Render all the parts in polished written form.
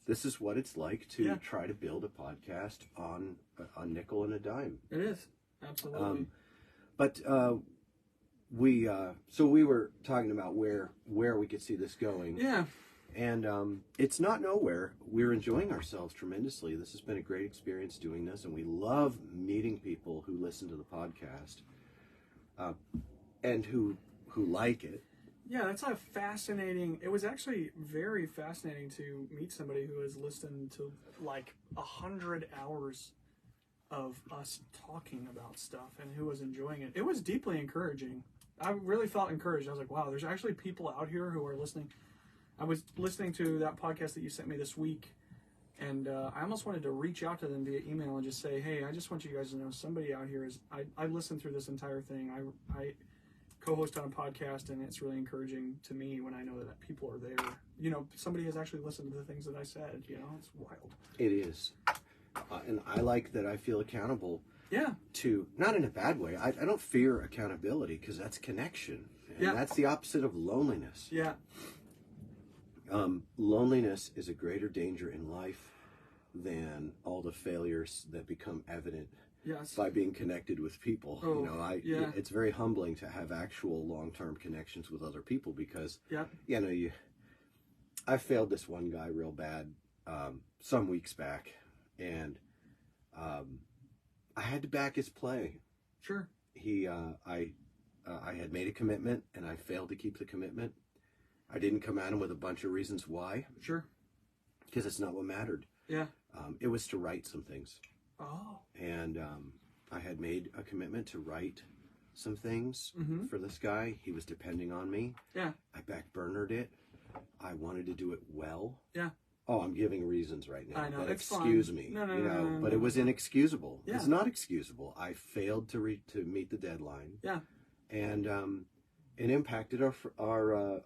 this is what it's like to Yeah. try to build a podcast on a nickel and a dime. It is. Absolutely. But we were talking about where we could see this going. Yeah. And it's not nowhere. We're enjoying ourselves tremendously. This has been a great experience doing this, and we love meeting people who listen to the podcast and who like it. Yeah, that's a fascinating. It was actually very fascinating to meet somebody who has listened to like 100 hours of us talking about stuff and who was enjoying it. It was deeply encouraging. I really felt encouraged. I was like, wow, there's actually people out here who are listening. I was listening to that podcast that you sent me this week, and I almost wanted to reach out to them via email and just say, hey, I just want you guys to know somebody out here is, I listened through this entire thing. I co-host on a podcast, and it's really encouraging to me when I know that people are there. You know, somebody has actually listened to the things that I said. You know, it's wild. It is. And I like that I feel accountable. Yeah. To, not in a bad way. I don't fear accountability because that's connection. And that's the opposite of loneliness. Yeah. Loneliness is a greater danger in life than all the failures that become evident by being connected with people. Oh, you know, it's very humbling to have actual long-term connections with other people because, you know, I failed this one guy real bad some weeks back, and I had to back his play. Sure. I had made a commitment, and I failed to keep the commitment. I didn't come at him with a bunch of reasons why. Sure. Because it's not what mattered. Yeah. It was to write some things. Oh. And I had made a commitment to write some things for this guy. He was depending on me. Yeah. I backburnered it. I wanted to do it well. Yeah. Oh, I'm giving reasons right now. I know. But It's excuse fine. me. No, but it was inexcusable. Yeah. It's not excusable. I failed to meet the deadline. Yeah. And it impacted our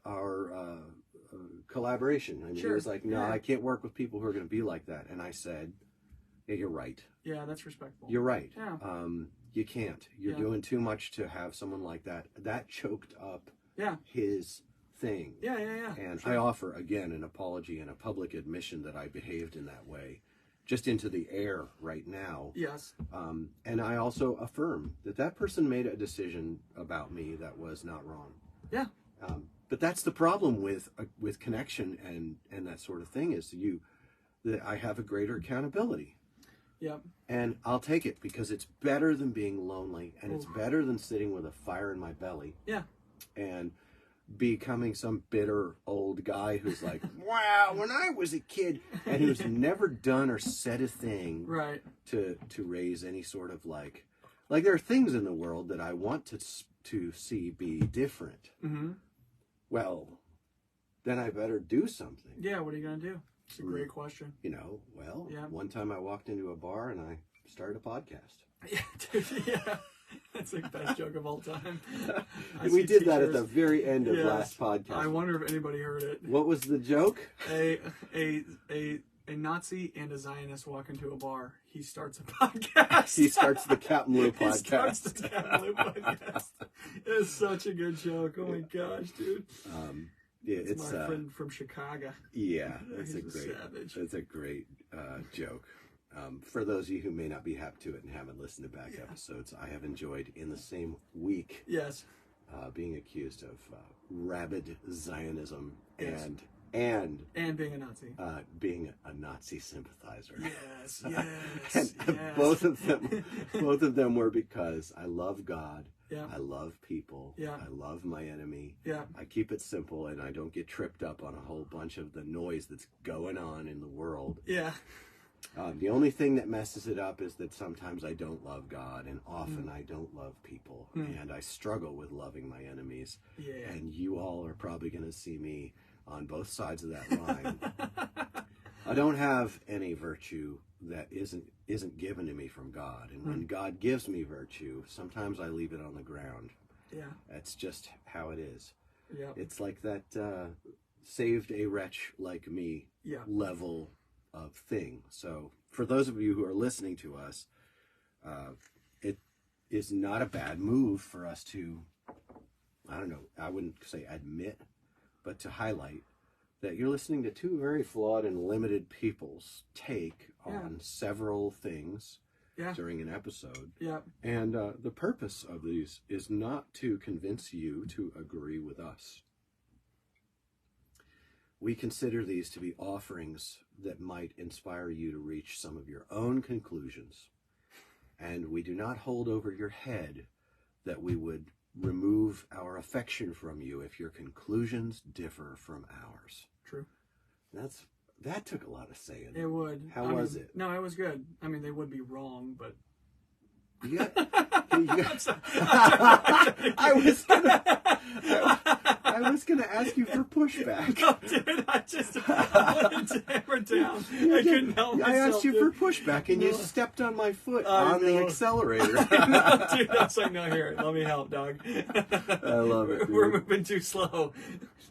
collaboration. I mean, it was like, no, I can't work with people who are going to be like that. And I said, yeah, you're right. Yeah, that's respectful. You're right. Yeah. You can't. You're doing too much to have someone like that. That choked up his thing. Yeah. And I offer, again, an apology and a public admission that I behaved in that way, just into the air right now. Yes. And I also affirm that person made a decision about me that was not wrong. Yeah. But that's the problem with connection and that sort of thing is that I have a greater accountability. Yep. And I'll take it because it's better than being lonely, and it's better than sitting with a fire in my belly. Yeah. And becoming some bitter old guy who's like, wow, when I was a kid, and who's never done or said a thing to raise any sort of like there are things in the world that I want to see be different. Mm-hmm. Well, then I better do something. Yeah, what are you going to do? It's a great question. You know, one time I walked into a bar and I started a podcast. Yeah, dude, yeah. That's the best joke of all time. We did that at the very end of last podcast. I wonder if anybody heard it. What was the joke? A Nazi and a Zionist walk into a bar. He starts a podcast. He starts the CapmLew podcast. He starts the CapmLew podcast. It's such a good joke. Oh my gosh, dude. Yeah, it's my friend from Chicago. Yeah, He's a savage. It's a great joke. For those of you who may not be hip to it and haven't listened to back episodes, I have enjoyed in the same week being accused of rabid Zionism and being a Nazi. Being a Nazi sympathizer. Yes. And both of them were because I love God. Yeah. I love people. Yeah. I love my enemy. Yeah. I keep it simple and I don't get tripped up on a whole bunch of the noise that's going on in the world. Yeah. The only thing that messes it up is that sometimes I don't love God, and often I don't love people, and I struggle with loving my enemies. Yeah. And you all are probably going to see me on both sides of that line. I don't have any virtue that isn't given to me from God, and when God gives me virtue, sometimes I leave it on the ground. Yeah. That's just how it is. Yeah. It's like that saved a wretch like me level of thing. So for those of you who are listening to us, it is not a bad move for us to, I don't know, I wouldn't say admit, but to highlight that you're listening to two very flawed and limited people's take on several things during an episode. Yeah. And the purpose of these is not to convince you to agree with us. We consider these to be offerings that might inspire you to reach some of your own conclusions. And we do not hold over your head that we would remove our affection from you if your conclusions differ from ours. True. That took a lot of saying. It would. How was it? No, it was good. I mean, they would be wrong, but you got I was gonna ask you for pushback. No, dude, I wanted to hammer down. I couldn't help myself. I asked you for pushback, and you stepped on my foot on the accelerator. No, dude, I was like, no, here, let me help, dog. I love it, dude. We're moving too slow.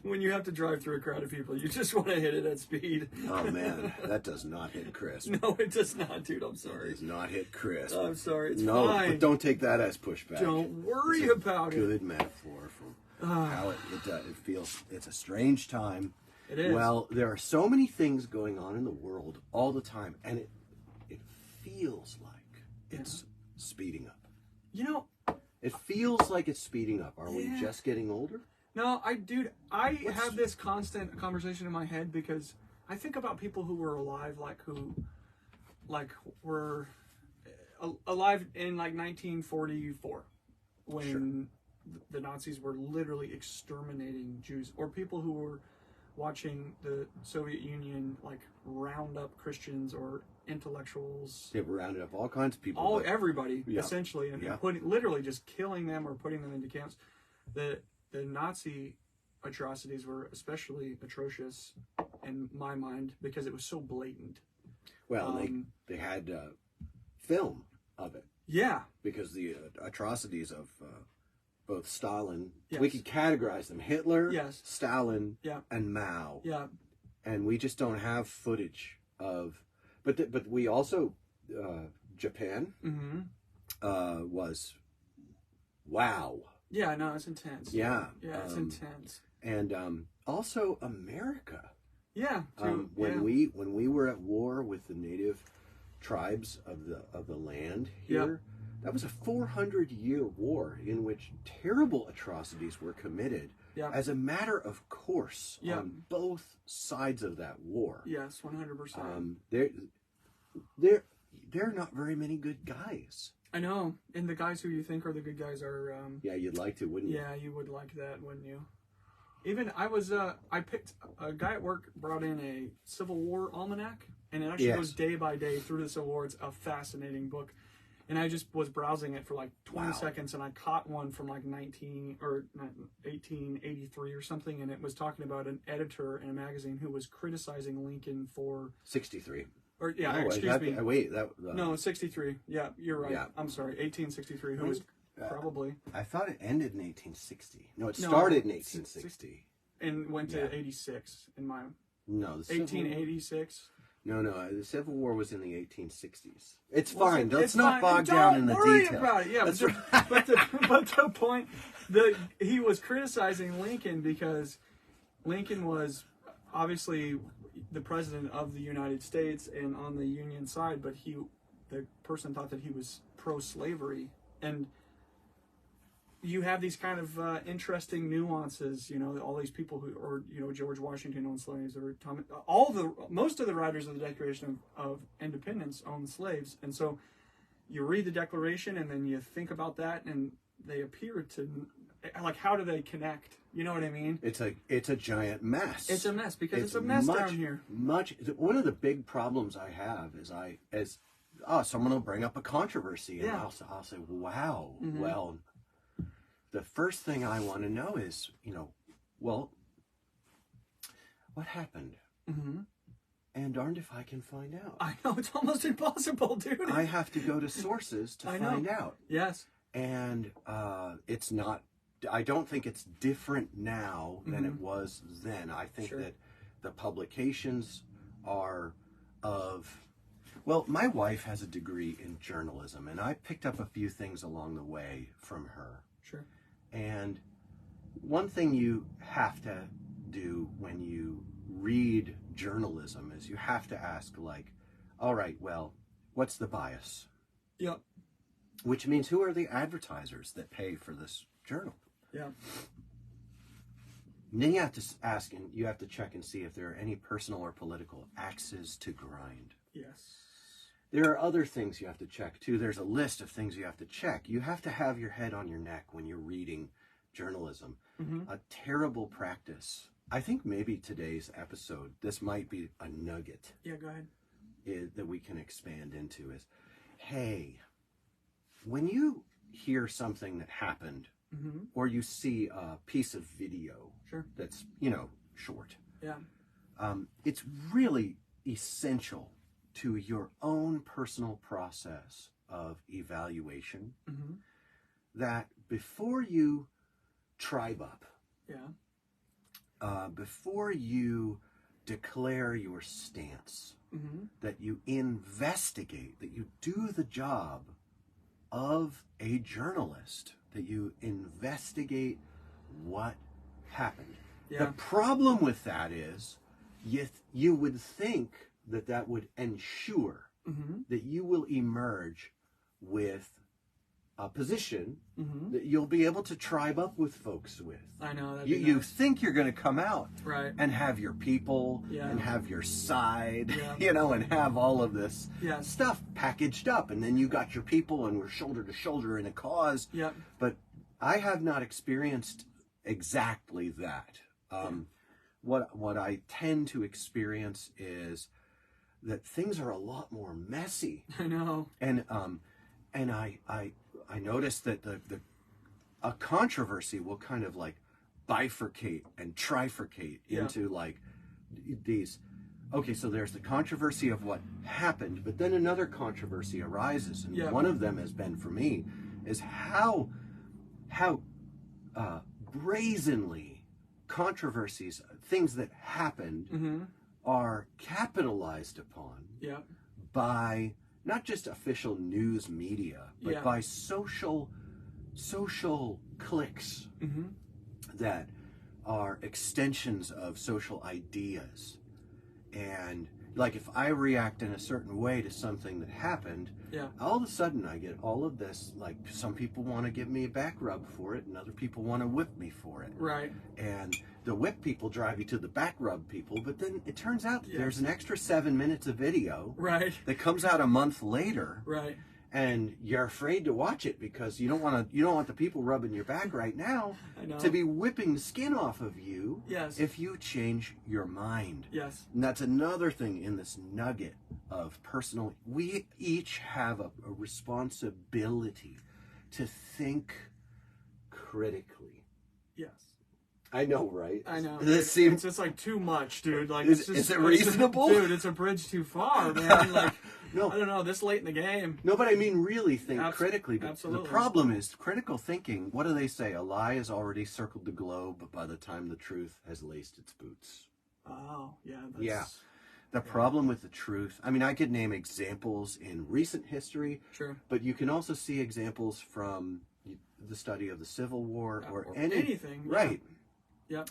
When you have to drive through a crowd of people, you just want to hit it at speed. Oh, man, that does not hit crisp. No, it does not, dude. I'm sorry. It does not hit crisp. I'm sorry. It's no, fine. But don't take that as pushback. Don't worry about it. Good metaphor for how it feels. It's a strange time. It is. Well, there are so many things going on in the world all the time, and it feels like it's speeding up. You know, it feels like it's speeding up. Are we just getting older? No, I have this constant conversation in my head because I think about people who were alive, who were alive in 1944 when the Nazis were literally exterminating Jews, or people who were watching the Soviet Union round up Christians or intellectuals. They've rounded up all kinds of people. Everybody essentially, and literally just killing them or putting them into camps. The Nazi atrocities were especially atrocious in my mind because it was so blatant. Well, they had film of it. Yeah. Because the atrocities of both Stalin, we could categorize them: Hitler, Stalin, and Mao. Yeah. And we just don't have footage of. But we also Japan was wow. Yeah, no, it's intense. Yeah. Yeah, it's intense. And also America. Yeah. When we were at war with the native tribes of the land here, that was a 400-year war in which terrible atrocities were committed as a matter of course on both sides of that war. Yes, 100%. They're not very many good guys. I know, and the guys who you think are the good guys are. Yeah, you'd like to, wouldn't you? Yeah, you would like that, wouldn't you? Even I picked a guy at work brought in a Civil War almanac, and it actually goes day by day through the Civil War. It's a fascinating book, and I just was browsing it for 20 seconds, and I caught one from 1883 or something, and it was talking about an editor in a magazine who was criticizing Lincoln for 63. Or excuse me. No, 63. Yeah, you're right. Yeah. I'm sorry, 1863. Who was probably? I thought it ended in 1860. No, it started in 1860 and went to 86 in my. No, the 1886. No, the Civil War was in the 1860s. It's fine. Let's not bog down in the details. Don't worry about it. Yeah, but the point, he was criticizing Lincoln because Lincoln was obviously the president of the United States and on the Union side, but the person thought that he was pro-slavery, and you have these kind of interesting nuances. All these people who, or George Washington owned slaves, or most of the writers of the Declaration of Independence owned slaves, and so you read the Declaration and then you think about that, and they appear to how do they connect? You know what I mean? It's a giant mess. It's a mess because it's a mess down here. One of the big problems I have is someone will bring up a controversy and I'll say, wow, well, the first thing I want to know is, well, what happened? And darned if I can find out. I know, it's almost impossible, dude. I have to go to sources to find out. Yes. And it's not. I don't think it's different now than it was then. I think that the publications are of... Well, my wife has a degree in journalism, and I picked up a few things along the way from her. Sure. And one thing you have to do when you read journalism is you have to ask, like, all right, well, what's the bias? Yep. Which means, who are the advertisers that pay for this journal? Yeah. And then you have to ask, and you have to check and see if there are any personal or political axes to grind. Yes. There are other things you have to check, too. There's a list of things you have to check. You have to have your head on your neck when you're reading journalism. Mm-hmm. A terrible practice. I think maybe today's episode, this might be a nugget. Yeah, go ahead. That we can expand into is, hey, when you hear something that happened, mm-hmm. or you see a piece of video that's, short. Yeah. It's really essential to your own personal process of evaluation, mm-hmm. that before you tribe up, before you declare your stance, mm-hmm. that you investigate, that you do the job of a journalist, that you investigate what happened. Yeah. The problem with that is you would think that would ensure, mm-hmm. that you will emerge with a position, mm-hmm. that you'll be able to tribe up with folks with. I know. You think you're going to come out, right, and have your people, and have your side, and have all of this stuff packaged up, and then you got your people, and we're shoulder to shoulder in a cause. Yep. But I have not experienced exactly that. What I tend to experience is that things are a lot more messy. I know. And I noticed that a controversy will kind of like bifurcate and trifurcate into like these. Okay, so there's the controversy of what happened, but then another controversy arises, and one of them has been, for me, is how brazenly controversies, things that happened, mm-hmm. are capitalized upon by not just official news media, but by social cliques, mm-hmm. that are extensions of social ideas. And like, if I react in a certain way to something that happened, all of a sudden I get all of this, like, some people want to give me a back rub for it, and other people want to whip me for it. Right. And the whip people drive you to the back rub people, but then it turns out that there's an extra 7 minutes of video that comes out a month later. Right. And you're afraid to watch it because you don't want the people rubbing your back right now to be whipping the skin off of you if you change your mind. Yes. And that's another thing in this nugget of personal. We each have a responsibility to think critically. Yes. I know, right? I know. It's just like too much, dude. Like, is it reasonable? Dude, it's a bridge too far, man. Like, no, I don't know. This late in the game. No, but I mean, really think critically. But absolutely. The problem is critical thinking. What do they say? A lie has already circled the globe by the time the truth has laced its boots. Oh, yeah. The problem with the truth. I mean, I could name examples in recent history. Sure. But you can also see examples from the study of the Civil War or anything. Right. Yep.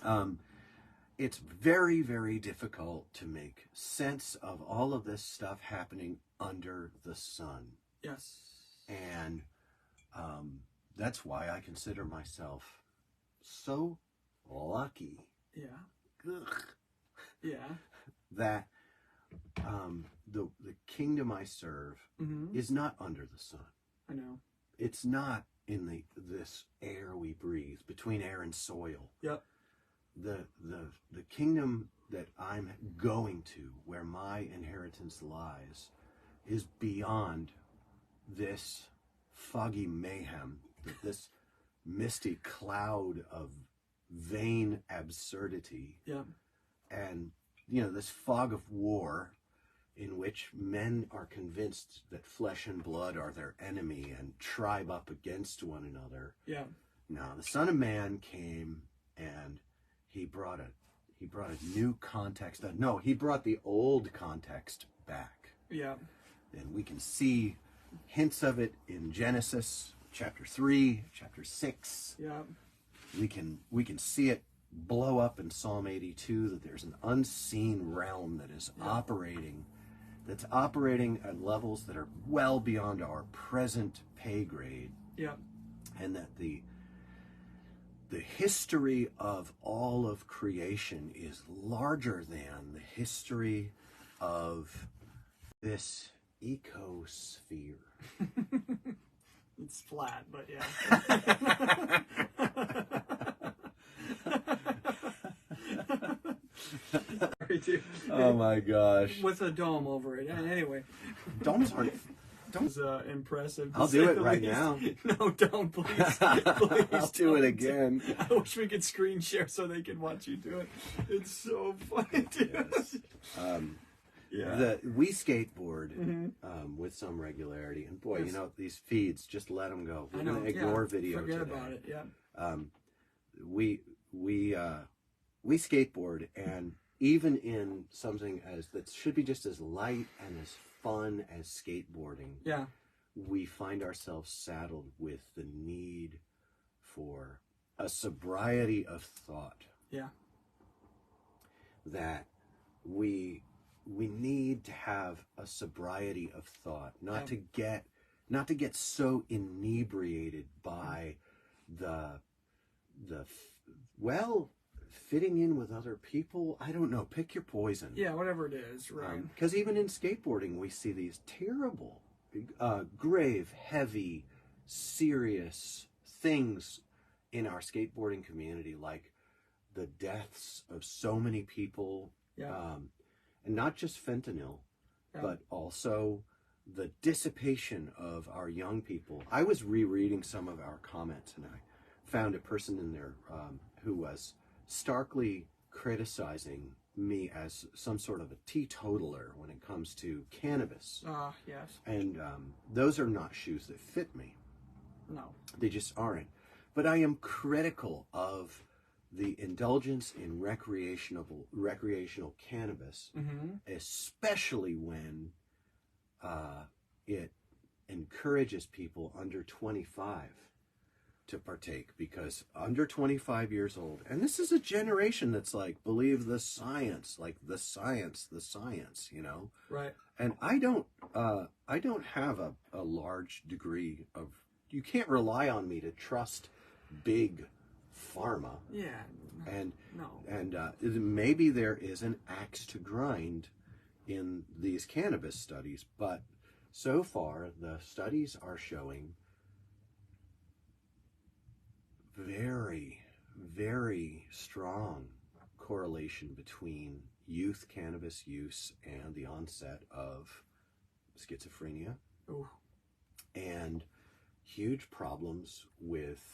It's very, very difficult to make sense of all of this stuff happening under the sun. Yes. And that's why I consider myself so lucky. Yeah. Ugh. Yeah. That the kingdom I serve mm-hmm. is not under the sun. I know. It's not in this air we breathe, between air and soil. Yep. The kingdom that I'm going to, where my inheritance lies, is beyond this foggy mayhem, this misty cloud of vain absurdity. Yeah. And, this fog of war in which men are convinced that flesh and blood are their enemy and tribe up against one another. Yeah. Now, the Son of Man came and he brought a new context. He brought the old context back. Yeah. And we can see hints of it in Genesis chapter 3, chapter 6. Yeah. We can see it blow up in Psalm 82, that there's an unseen realm that is operating, that's operating at levels that are well beyond our present pay grade. Yeah. And that the history of all of creation is larger than the history of this ecosphere. It's flat, but yeah. Oh my gosh. With a dome over it. Anyway. Domes aren't... It's impressive. I'll do it right now. No, don't, please. Please I'll do it again. I wish we could screen share so they could watch you do it. It's so funny, dude. Yes. We skateboard with some regularity, and boy, you know, these feeds, just let them go. We're going to ignore video Forget today. about it. Yeah. We skateboard, and even in something that should be just as light and as fun as skateboarding, we find ourselves saddled with the need for a sobriety of thought. Yeah. That we need to have a sobriety of thought, not to get so inebriated by fitting in with other people. I don't know. Pick your poison. Yeah, whatever it is, right? Because even in skateboarding, we see these terrible, grave, heavy, serious things in our skateboarding community, like the deaths of so many people, and not just fentanyl, but also the dissipation of our young people. I was rereading some of our comments, and I found a person in there who was starkly criticizing me as some sort of a teetotaler when it comes to cannabis. Yes. And those are not shoes that fit me. No. They just aren't. But I am critical of the indulgence in recreational cannabis, especially when it encourages people under 25 to partake, because under 25 years old, and this is a generation that's like, believe the science, like the science, you know? Right. And I don't have a large degree of, you can't rely on me to trust big pharma. Yeah. And no. And maybe there is an axe to grind in these cannabis studies, but so far the studies are showing very, very strong correlation between youth cannabis use and the onset of schizophrenia. Ooh. And huge problems with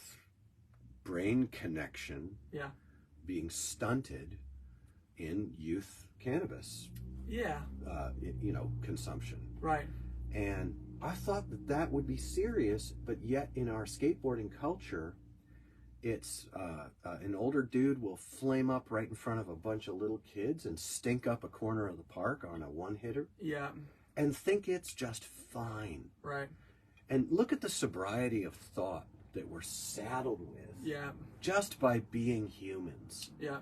brain connection being stunted in youth cannabis consumption. Right. And I thought that would be serious, but yet in our skateboarding culture, it's an older dude will flame up right in front of a bunch of little kids and stink up a corner of the park on a one-hitter. Yeah. And think it's just fine. Right. And look at the sobriety of thought that we're saddled with. Yeah. Just by being humans. Yeah.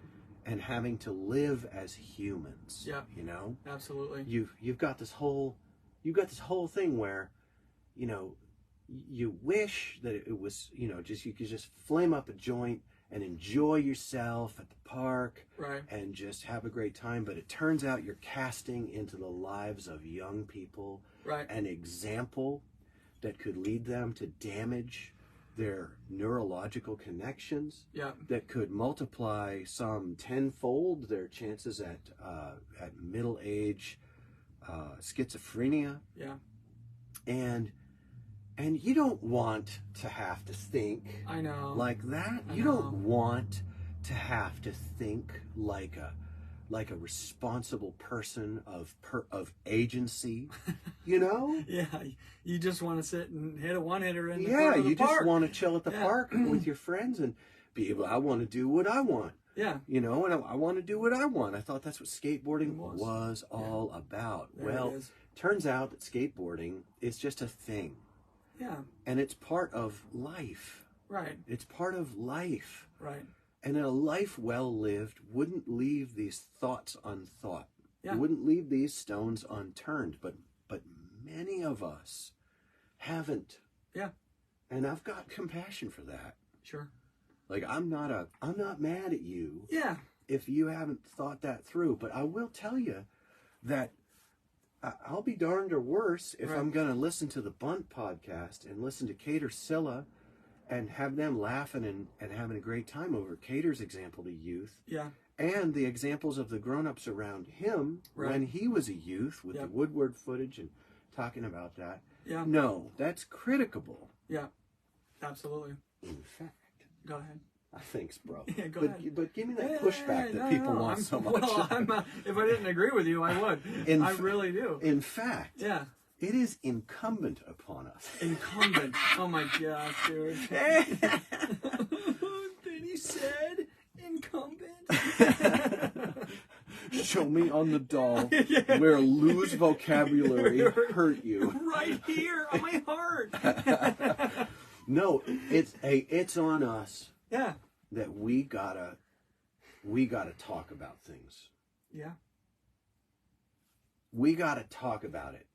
And having to live as humans. Yeah. You know? Absolutely. You've got this whole thing where, you know, you wish that it was, you know, just you could just flame up a joint and enjoy yourself at the park, right, and just have a great time. But it turns out you're casting into the lives of young people, right, an example that could lead them to damage their neurological connections, yeah, that could multiply some tenfold their chances at middle age schizophrenia, yeah. And you don't want to have to think like that. You don't want to have to think like a responsible person of agency, you know? Yeah, you just want to sit and hit a one-hitter in the park. Yeah, you just want to chill at the park with your friends and be able, I want to do what I want. Yeah. You know, and I want to do what I want. I thought that's what skateboarding was all about. There well, turns out that skateboarding is just a thing. Yeah. And it's part of life. Right. It's part of life. Right. And a life well lived wouldn't leave these thoughts unthought. Yeah. It wouldn't leave these stones unturned. But many of us haven't. Yeah. And I've got compassion for that. Sure. Like, I'm not mad at you. Yeah. If you haven't thought that through. But I will tell you that I'll be darned or worse if I'm going to listen to the Bunt podcast and listen to Cater Scylla and have them laughing and having a great time over Cater's example to youth. Yeah. And the examples of the grown-ups around him when he was a youth with the Woodward footage and talking about that. Yeah. No, that's criticable. Yeah. Absolutely. In fact. Go ahead. Thanks, bro. Yeah, go ahead. But give me that pushback that people want so much. Well, if I didn't agree with you, I would. I really do. In fact, it is incumbent upon us. Incumbent. Oh my gosh, dude. Then he said incumbent. Show me on the doll where Lou's vocabulary hurt you. Right here on my heart. No, it's on us. Yeah. That we gotta talk about things. Yeah. We gotta talk about it.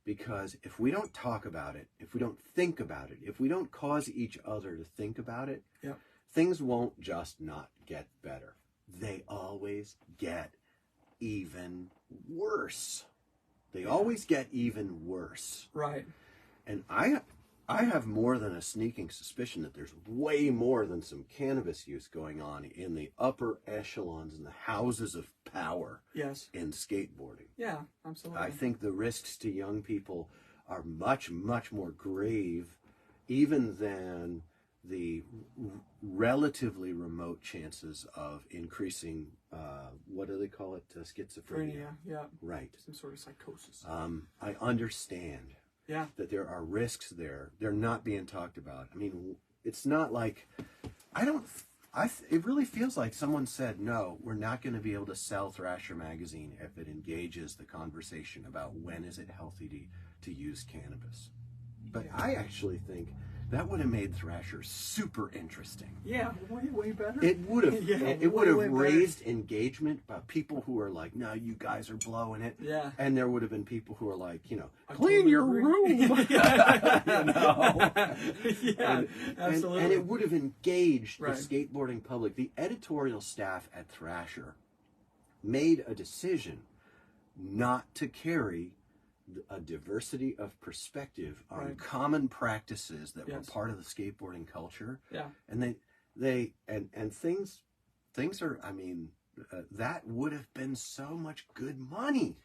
Because if we don't talk about it, if we don't think about it, if we don't cause each other to think about it, things won't just not get better. They always get even worse. They always get even worse. Right. And I have more than a sneaking suspicion that there's way more than some cannabis use going on in the upper echelons and the houses of power in skateboarding. Yeah, absolutely. I think the risks to young people are much, much more grave even than the relatively remote chances of increasing, what do they call it, schizophrenia? Yeah. Right. Some sort of psychosis. I understand. Yeah. That there are risks there. They're not being talked about. I mean, it's not like, it really feels like someone said, no, we're not going to be able to sell Thrasher magazine if it engages the conversation about when is it healthy to use cannabis. But I actually think that would have made Thrasher super interesting. Yeah, way better. It would have. It would have raised engagement by people who are like, "No, you guys are blowing it." Yeah. And there would have been people who are like, clean your room. Absolutely. And it would have engaged the skateboarding public. The editorial staff at Thrasher made a decision not to carry a diversity of perspective on common practices that were part of the skateboarding culture. Yeah. And they things are, I mean, that would have been so much good money.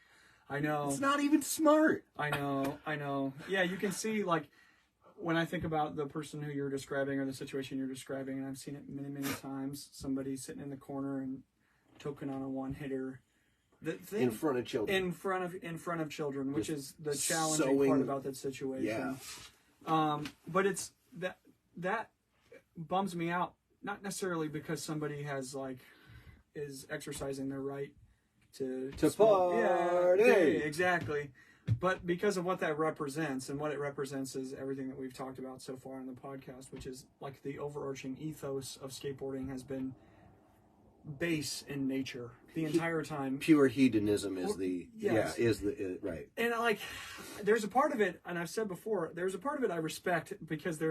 I know. It's not even smart. I know. Yeah, you can see, like, when I think about the person who you're describing or the situation you're describing, and I've seen it many, many times, somebody sitting in the corner and token on a one-hitter. In front of children. In front of children, which is the challenging part about that situation. Yeah. But it's that bums me out, not necessarily because somebody is exercising their right to party. Yeah, exactly. But because of what that represents, and what it represents is everything that we've talked about so far on the podcast, which is like the overarching ethos of skateboarding has been base in nature the entire time. Pure hedonism is right. And there's a part of it, and I've said before, there's a part of it I respect because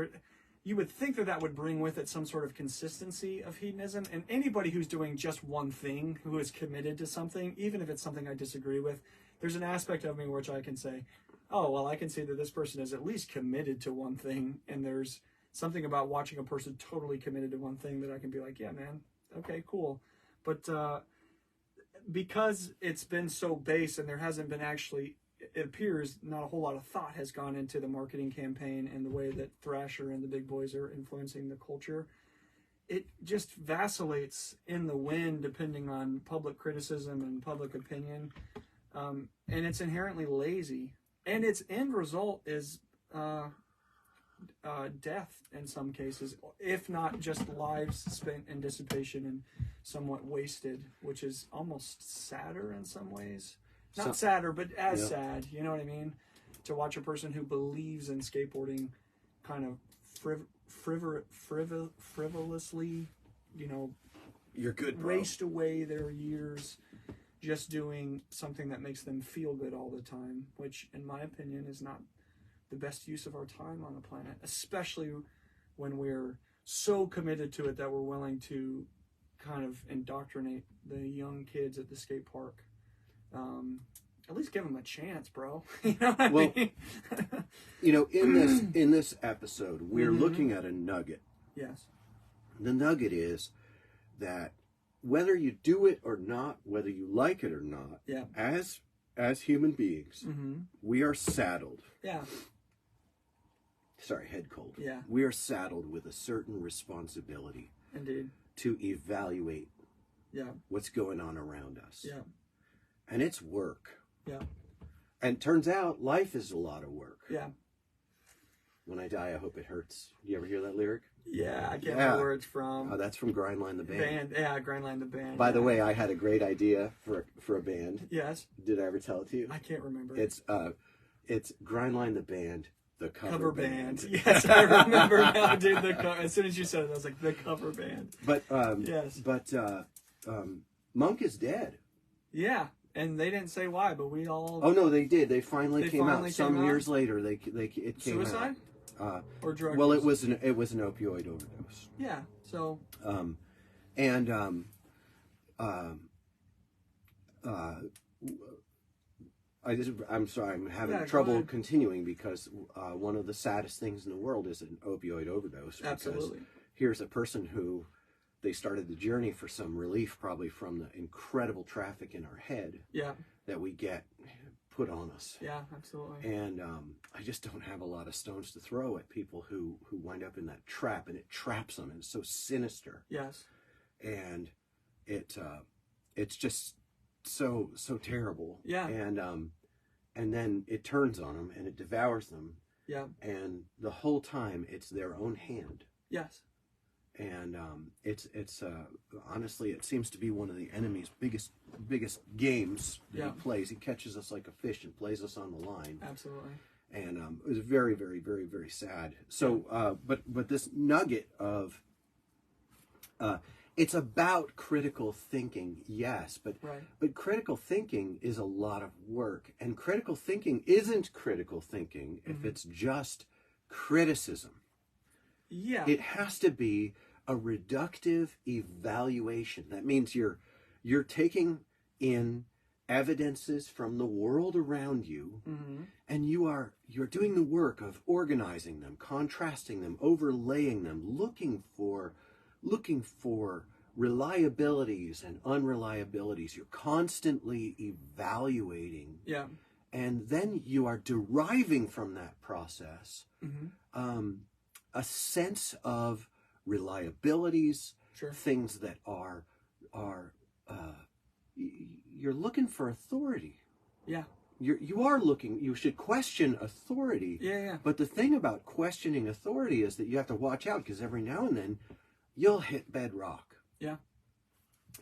you would think that would bring with it some sort of consistency of hedonism. And anybody who's doing just one thing, who is committed to something, even if it's something I disagree with, there's an aspect of me which I can say, oh, well, I can see that this person is at least committed to one thing. And there's something about watching a person totally committed to one thing that I can be like, yeah, man, okay, cool. But because it's been so base and there hasn't been actually, it appears not a whole lot of thought has gone into the marketing campaign and the way that Thrasher and the big boys are influencing the culture, it just vacillates in the wind depending on public criticism and public opinion. And it's inherently lazy. And its end result is death in some cases, if not just lives spent in dissipation and somewhat wasted, which is almost sadder in some ways. Not sadder, but as sad, you know what I mean? To watch a person who believes in skateboarding kind of frivolously you're good, bro. Waste away their years just doing something that makes them feel good all the time, which, in my opinion, is not the best use of our time on the planet, especially when we're so committed to it that we're willing to kind of indoctrinate the young kids at the skate park. At least give them a chance, bro. You know what I mean? In this episode, we're looking at a nugget. Yes. The nugget is that whether you do it or not, whether you like it or not, as human beings, we are saddled. Yeah. Sorry, head cold. Yeah. We are saddled with a certain responsibility. Indeed. To evaluate what's going on around us. Yeah. And it's work. Yeah. And it turns out life is a lot of work. Yeah. When I die, I hope it hurts. You ever hear that lyric? Yeah, I can't remember where it's from. Oh, that's from Grindline the Band. Yeah, Grindline the Band. By the way, I had a great idea for a band. Yes. Did I ever tell it to you? I can't remember. It's Grindline the Band, the cover band. Yes, I remember now, dude. As soon as you said it, I was like, the cover band. But yes. But Monk is dead. Yeah. And they didn't say why, but we all. Oh no, they did. They finally came out. Some years later, it came Suicide? out. Or drug Well, use? it was an opioid overdose. Yeah. So. I'm sorry, I'm having trouble continuing because one of the saddest things in the world is an opioid overdose. Absolutely. Here's a person who they started the journey for some relief, probably from the incredible traffic in our head that we get put on us. Yeah, absolutely. And I just don't have a lot of stones to throw at people who wind up in that trap, and it traps them, and it's so sinister. Yes. And it's just so terrible. Yeah. And then it turns on them and it devours them. Yeah. And the whole time it's their own hand. Yes. And it's honestly, it seems to be one of the enemy's biggest games that he plays. He catches us like a fish and plays us on the line. Absolutely. And it was very, very, very, very sad. So, but this nugget of it's about critical thinking, yes, but critical thinking is a lot of work, and critical thinking isn't critical thinking if it's just criticism. Yeah. It has to be a reductive evaluation. That means you're taking in evidences from the world around you, and you're doing the work of organizing them, contrasting them, overlaying them, looking for reliabilities and unreliabilities. You're constantly evaluating. Yeah. And then you are deriving from that process a sense of reliabilities, things that are you're looking for authority. Yeah. You should question authority. Yeah. But the thing about questioning authority is that you have to watch out, because every now and then you'll hit bedrock. Yeah.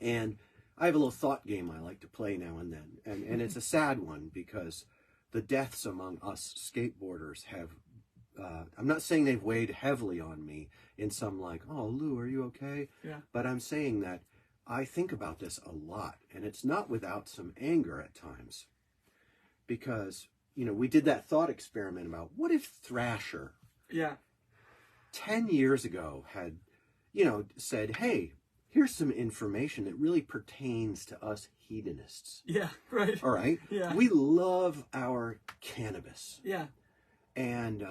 And I have a little thought game I like to play now and then. And it's a sad one, because the deaths among us skateboarders have, I'm not saying they've weighed heavily on me in some like, oh, Lou, are you okay? Yeah. But I'm saying that I think about this a lot, and it's not without some anger at times. Because, we did that thought experiment about what if Thrasher 10 years ago had, said, hey, here's some information that really pertains to us hedonists. Yeah, right. All right? Yeah. We love our cannabis. Yeah. And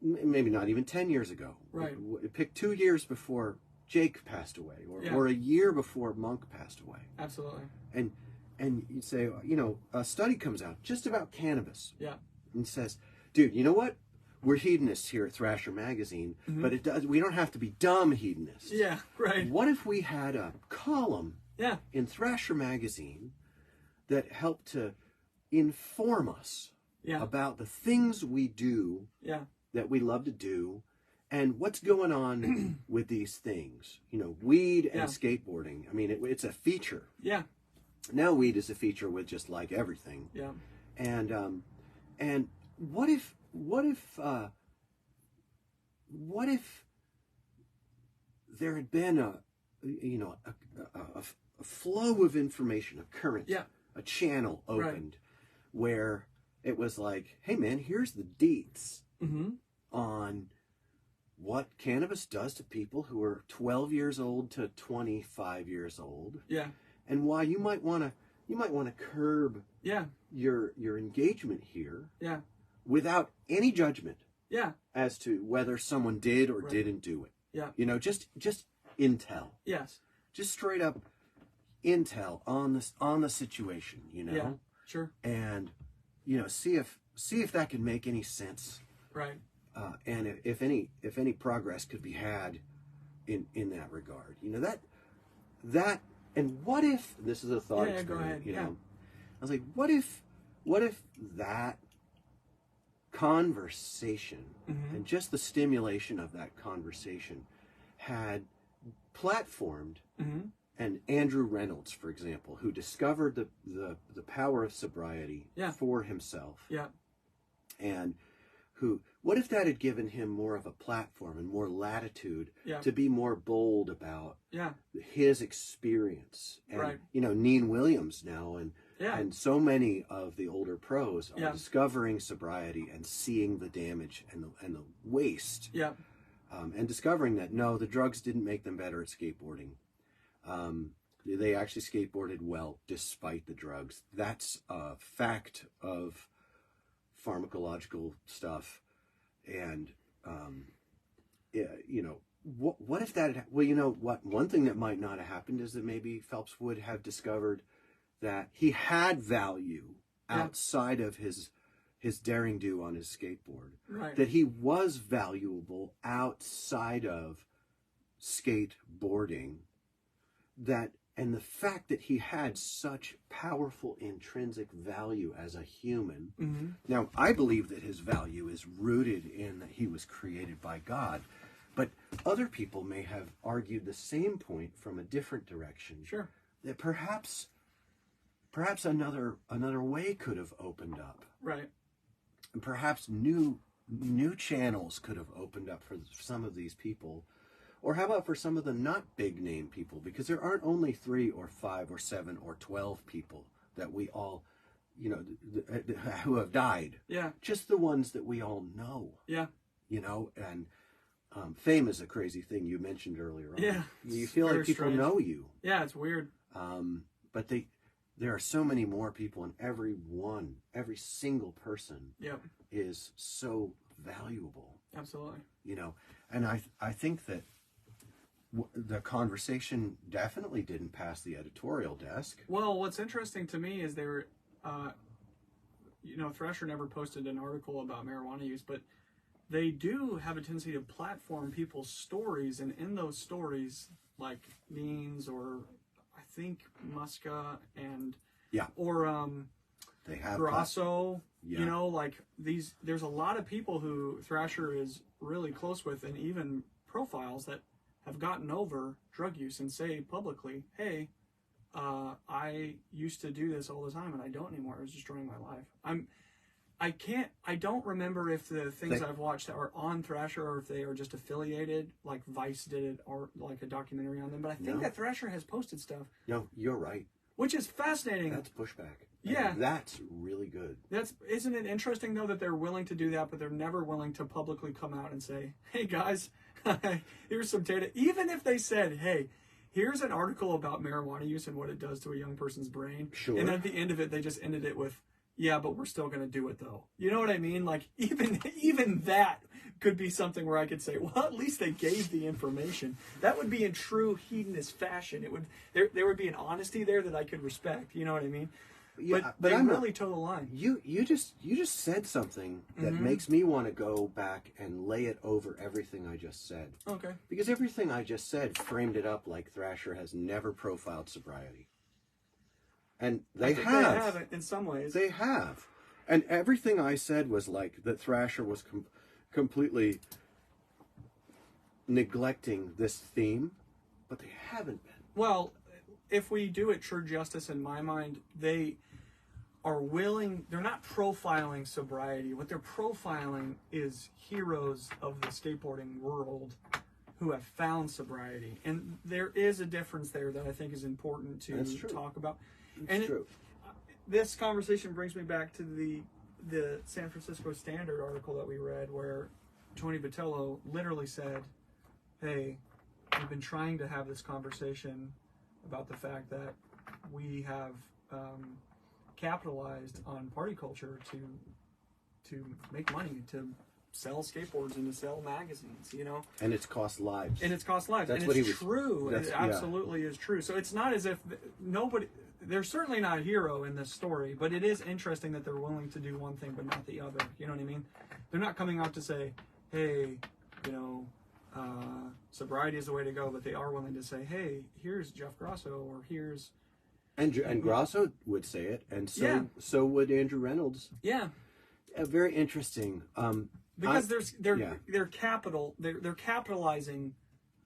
maybe not even 10 years ago. Right. Pick 2 years before Jake passed away, or a year before Monk passed away. Absolutely. And you say, a study comes out just about cannabis. Yeah. And says, dude, you know what? We're hedonists here at Thrasher Magazine, but we don't have to be dumb hedonists. Yeah, right. What if we had a column in Thrasher Magazine that helped to inform us about the things we do that we love to do, and what's going on with these things? Weed and skateboarding. I mean, it's a feature. Yeah. Now weed is a feature with just like everything. Yeah. And what if there had been you know, a flow of information, a current, a channel opened where it was like, hey man, here's the deets on what cannabis does to people who are 12 years old to 25 years old. Yeah. And why you might want to curb your engagement here. Yeah. Without any judgment. Yeah. As to whether someone did or didn't do it. Yeah. You know, just intel. Yes. Just straight up intel on the situation, you know. Yeah. Sure. And you know, see if that can make any sense. Right. And if any progress could be had in that regard. You know, that and what if this is a thought experiment, go ahead. You know. I was like, what if that conversation and just the stimulation of that conversation had platformed and Andrew Reynolds, for example, who discovered the power of sobriety for himself. Yeah. And what if that had given him more of a platform and more latitude to be more bold about his experience? And, you know, Neen Williams now and so many of the older pros are discovering sobriety and seeing the damage and the waste. Yeah. And discovering that, no, the drugs didn't make them better at skateboarding. They actually skateboarded well despite the drugs. That's a fact of pharmacological stuff. And, you know, what if that had, well, you know what, one thing that might not have happened is that maybe Phelps would have discovered that he had value outside of his daring do on his skateboard. Right. That he was valuable outside of skateboarding. And the fact that he had such powerful intrinsic value as a human. Mm-hmm. Now, I believe that his value is rooted in that he was created by God. But other people may have argued the same point from a different direction. Sure. That perhaps another way could have opened up. Right. And perhaps new channels could have opened up for some of these people. Or how about for some of the not big name people? Because there aren't only 3 or 5 or 7 or 12 people that we all, you know, who have died. Yeah. Just the ones that we all know. Yeah. You know, and fame is a crazy thing you mentioned earlier on. Yeah. You feel like people know you. Yeah, it's weird. But there are so many more people, and every single person is so valuable. Absolutely. You know, and I think that the conversation definitely didn't pass the editorial desk. Well, what's interesting to me is you know, Thrasher never posted an article about marijuana use, but they do have a tendency to platform people's stories, and in those stories, like Beans or I think Muska and or they have Grasso, you know, like there's a lot of people who Thrasher is really close with, and even profiles that have gotten over drug use and say publicly, hey, I used to do this all the time and I don't anymore. It was destroying my life. I don't remember if the things I've watched are on Thrasher or if they are just affiliated, like Vice did it, or like a documentary on them. But I think that Thrasher has posted stuff. No, you're right. Which is fascinating. That's pushback. Yeah. And that's really good. Isn't it interesting though that they're willing to do that, but they're never willing to publicly come out and say, hey guys, here's some data. Even if they said, hey, here's an article about marijuana use and what it does to a young person's brain. Sure. And at the end of it, they just ended it with, yeah, but we're still going to do it though. You know what I mean? Like even that could be something where I could say, well, at least they gave the information. That would be in true hedonist fashion. There would be an honesty there that I could respect. You know what I mean? Yeah, but I'm really toe the line. You just said something that makes me want to go back and lay it over everything I just said. Okay. Because everything I just said framed it up like Thrasher has never profiled sobriety. And they have in some ways. They have. And everything I said was like that Thrasher was completely neglecting this theme, but they haven't been. Well, if we do it true justice in my mind, they are willing, they're not profiling sobriety. What they're profiling is heroes of the skateboarding world who have found sobriety. And there is a difference there that I think is important to talk about. That's true. This conversation brings me back to the San Francisco Standard article that we read, where Tony Vitello literally said, hey, we've been trying to have this conversation about the fact that we have capitalized on party culture to make money, to sell skateboards and to sell magazines, you know? And it's cost lives. And it's cost lives. That's and what it's he was, true. It absolutely is true. So it's not as if nobody... They're certainly not a hero in this story, but it is interesting that they're willing to do one thing but not the other. You know what I mean? They're not coming out to say, hey, you know, sobriety is the way to go, but they are willing to say, hey, here's Jeff Grosso, or here's... And Grosso would say it, and so would Andrew Reynolds. Yeah. Very interesting. Because they're capitalizing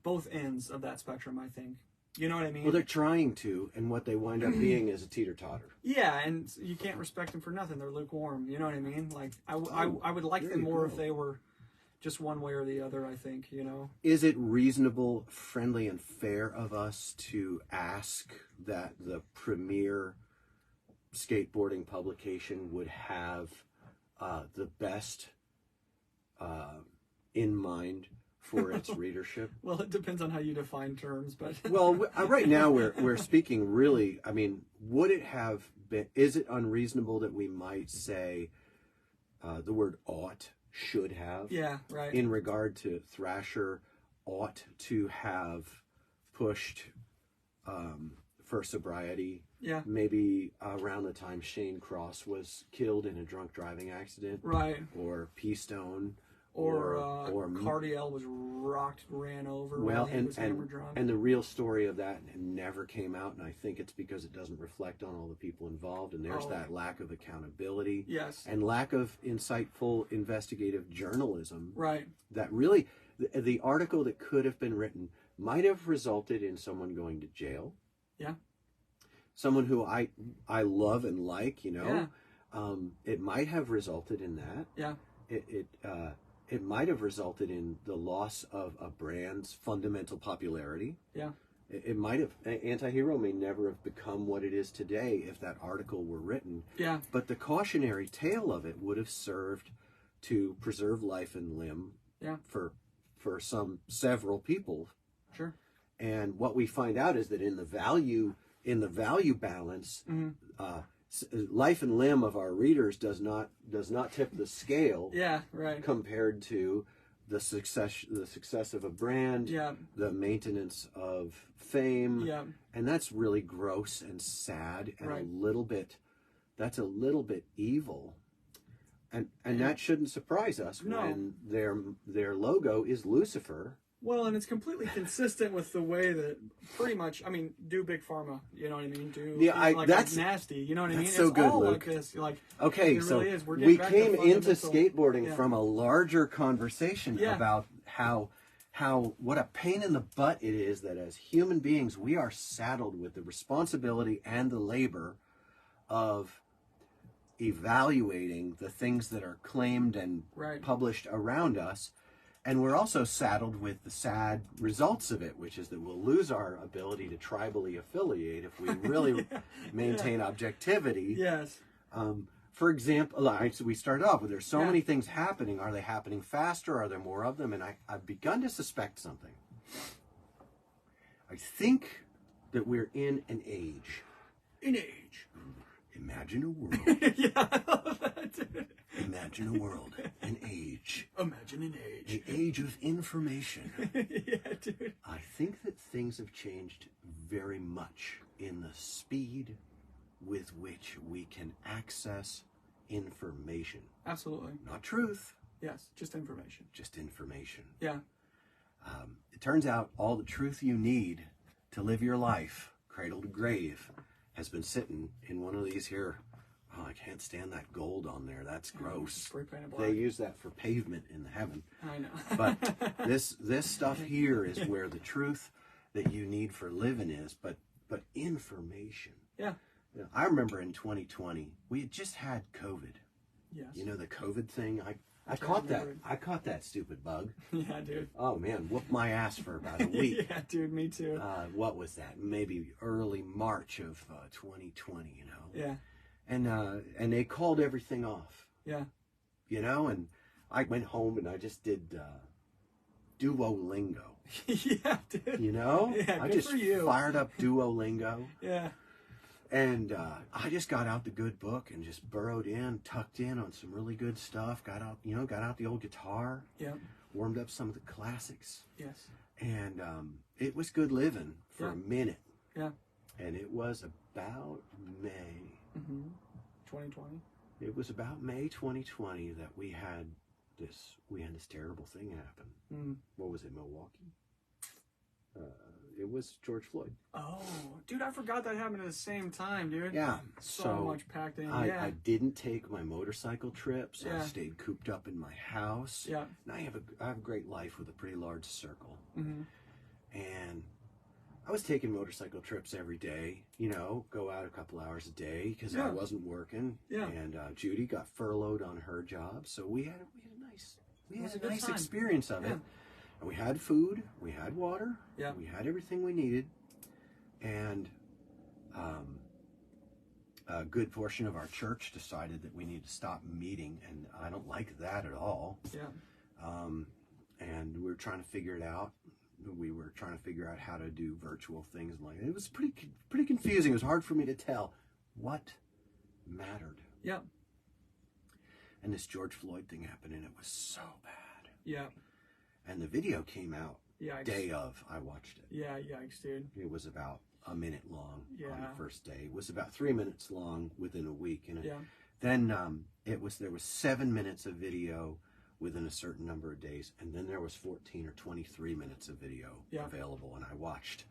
both ends of that spectrum, I think. You know what I mean? Well, they're trying to, and what they wind up being is a teeter-totter. Yeah, and you can't respect them for nothing. They're lukewarm. You know what I mean? Like, I would like them more if they were just one way or the other, I think, you know? Is it reasonable, friendly, and fair of us to ask that the premier skateboarding publication would have the best in mind for its readership? Well, it depends on how you define terms, but... Well, right now we're speaking really, I mean, would it have been, is it unreasonable that we might say the word ought, should have? Yeah, right. In regard to Thrasher, ought to have pushed for sobriety. Yeah. Maybe around the time Shane Cross was killed in a drunk driving accident. Right. Or P-Stone. Or Cardiel was ran over. Well, while he was hammer drunk. And the real story of that never came out, and I think it's because it doesn't reflect on all the people involved, and there's that lack of accountability. Yes. And lack of insightful investigative journalism. Right. That really, the article that could have been written might have resulted in someone going to jail. Yeah. Someone who I love and like, you know. Yeah. It might have resulted in that. Yeah. It might have resulted in the loss of a brand's fundamental popularity. Yeah. It might have. Anti-Hero may never have become what it is today if that article were written. Yeah. But the cautionary tale of it would have served to preserve life and limb. Yeah. For several people. Sure. And what we find out is that in the value balance, life and limb of our readers does not tip the scale. Yeah, right. Compared to the success of a brand, the maintenance of fame, and that's really gross and sad and a little bit evil, and that shouldn't surprise us when their logo is Lucifer. Well, and it's completely consistent with the way that pretty much, I mean, do Big Pharma, you know what I mean? That's nasty, you know what I mean? So it's good, all Luke. Like this, like, okay, it so really is. We came into skateboarding from a larger conversation about how what a pain in the butt it is that as human beings we are saddled with the responsibility and the labor of evaluating the things that are claimed and published around us. And we're also saddled with the sad results of it, which is that we'll lose our ability to tribally affiliate if we really maintain objectivity. Yes. For example, we started off with there's so many things happening. Are they happening faster? Are there more of them? And I've begun to suspect something. I think that we're in an age. Imagine a world. Yeah, I love that. Imagine a world, an age. Imagine an age. An age of information. Yeah, dude. I think that things have changed very much in the speed with which we can access information. Absolutely. Not truth. Yes, just information. Just information. Yeah. It turns out all the truth you need to live your life, cradle to grave, has been sitting in one of these here. Oh, I can't stand that gold on there. That's gross. Spray painted black. They use that for pavement in heaven. I know. But this stuff here is where the truth that you need for living is. But information. Yeah. You know, I remember in 2020 we had just had COVID. Yes. You know the COVID thing. I caught that stupid bug. Yeah, dude. Oh man, whooped my ass for about a week. Yeah, dude, me too. What was that? Maybe early March of 2020, you know. Yeah. And they called everything off. Yeah. You know, and I went home and I just did Duolingo. Yeah, dude. You know? Yeah, I good just for you. fired up Duolingo. Yeah. And I just got out the good book and just burrowed in, tucked in on some really good stuff. Got out the old guitar. Yeah. Warmed up some of the classics. Yes. And it was good living for a minute. Yeah. And it was about May. 2020. It was about May 2020 that we had this terrible thing happen. What was it, Milwaukee? It was George Floyd. Oh, dude, I forgot that happened at the same time, dude. Yeah. So much packed in. I didn't take my motorcycle trips. Yeah. I stayed cooped up in my house. Yeah. And I have a great life with a pretty large circle. And I was taking motorcycle trips every day, you know, go out a couple hours a day because I wasn't working. Yeah. And Judy got furloughed on her job, so we had a nice experience of it. And we had food, we had water, we had everything we needed, and a good portion of our church decided that we need to stop meeting, and I don't like that at all. Yeah. And we were trying to figure it out. We were trying to figure out how to do virtual things. Like it was pretty confusing. It was hard for me to tell what mattered. Yeah. And this George Floyd thing happened, and it was so bad. Yeah. And the video came out day of. I watched it. Yeah, yikes, dude. It was about a minute long on the first day. It was about 3 minutes long within a week. And then there was 7 minutes of video within a certain number of days. And then there was 14 or 23 minutes of video available. And I watched.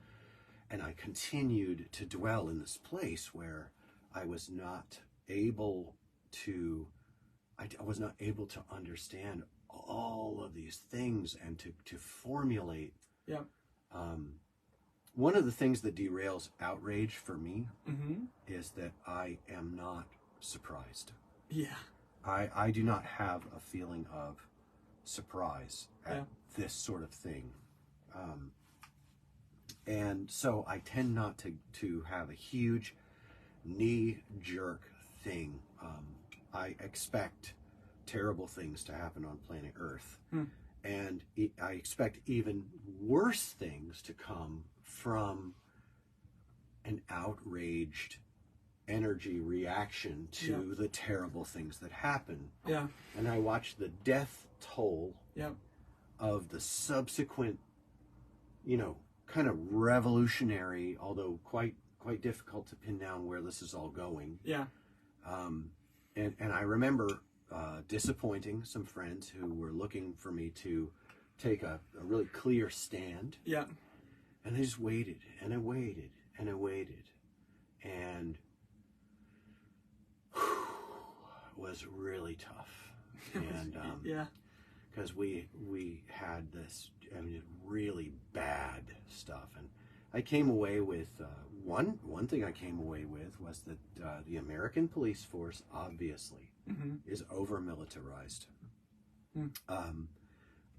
And I continued to dwell in this place where I was not able to understand all of these things and to formulate. Yeah. One of the things that derails outrage for me is that I am not surprised. Yeah. I do not have a feeling of surprise at this sort of thing. And so I tend not to have a huge knee-jerk thing. I expect terrible things to happen on planet Earth. And I expect even worse things to come from an outraged energy reaction to the terrible things that happen. Yeah. And I watch the death toll of the subsequent, kind of revolutionary, although quite difficult to pin down where this is all going. Yeah. And I remember disappointing some friends who were looking for me to take a really clear stand. Yeah. And I just waited, and I waited, and I waited. And it was really tough. And because we had this, really bad stuff. And I came away with, one thing I came away with was that the American police force obviously is over-militarized.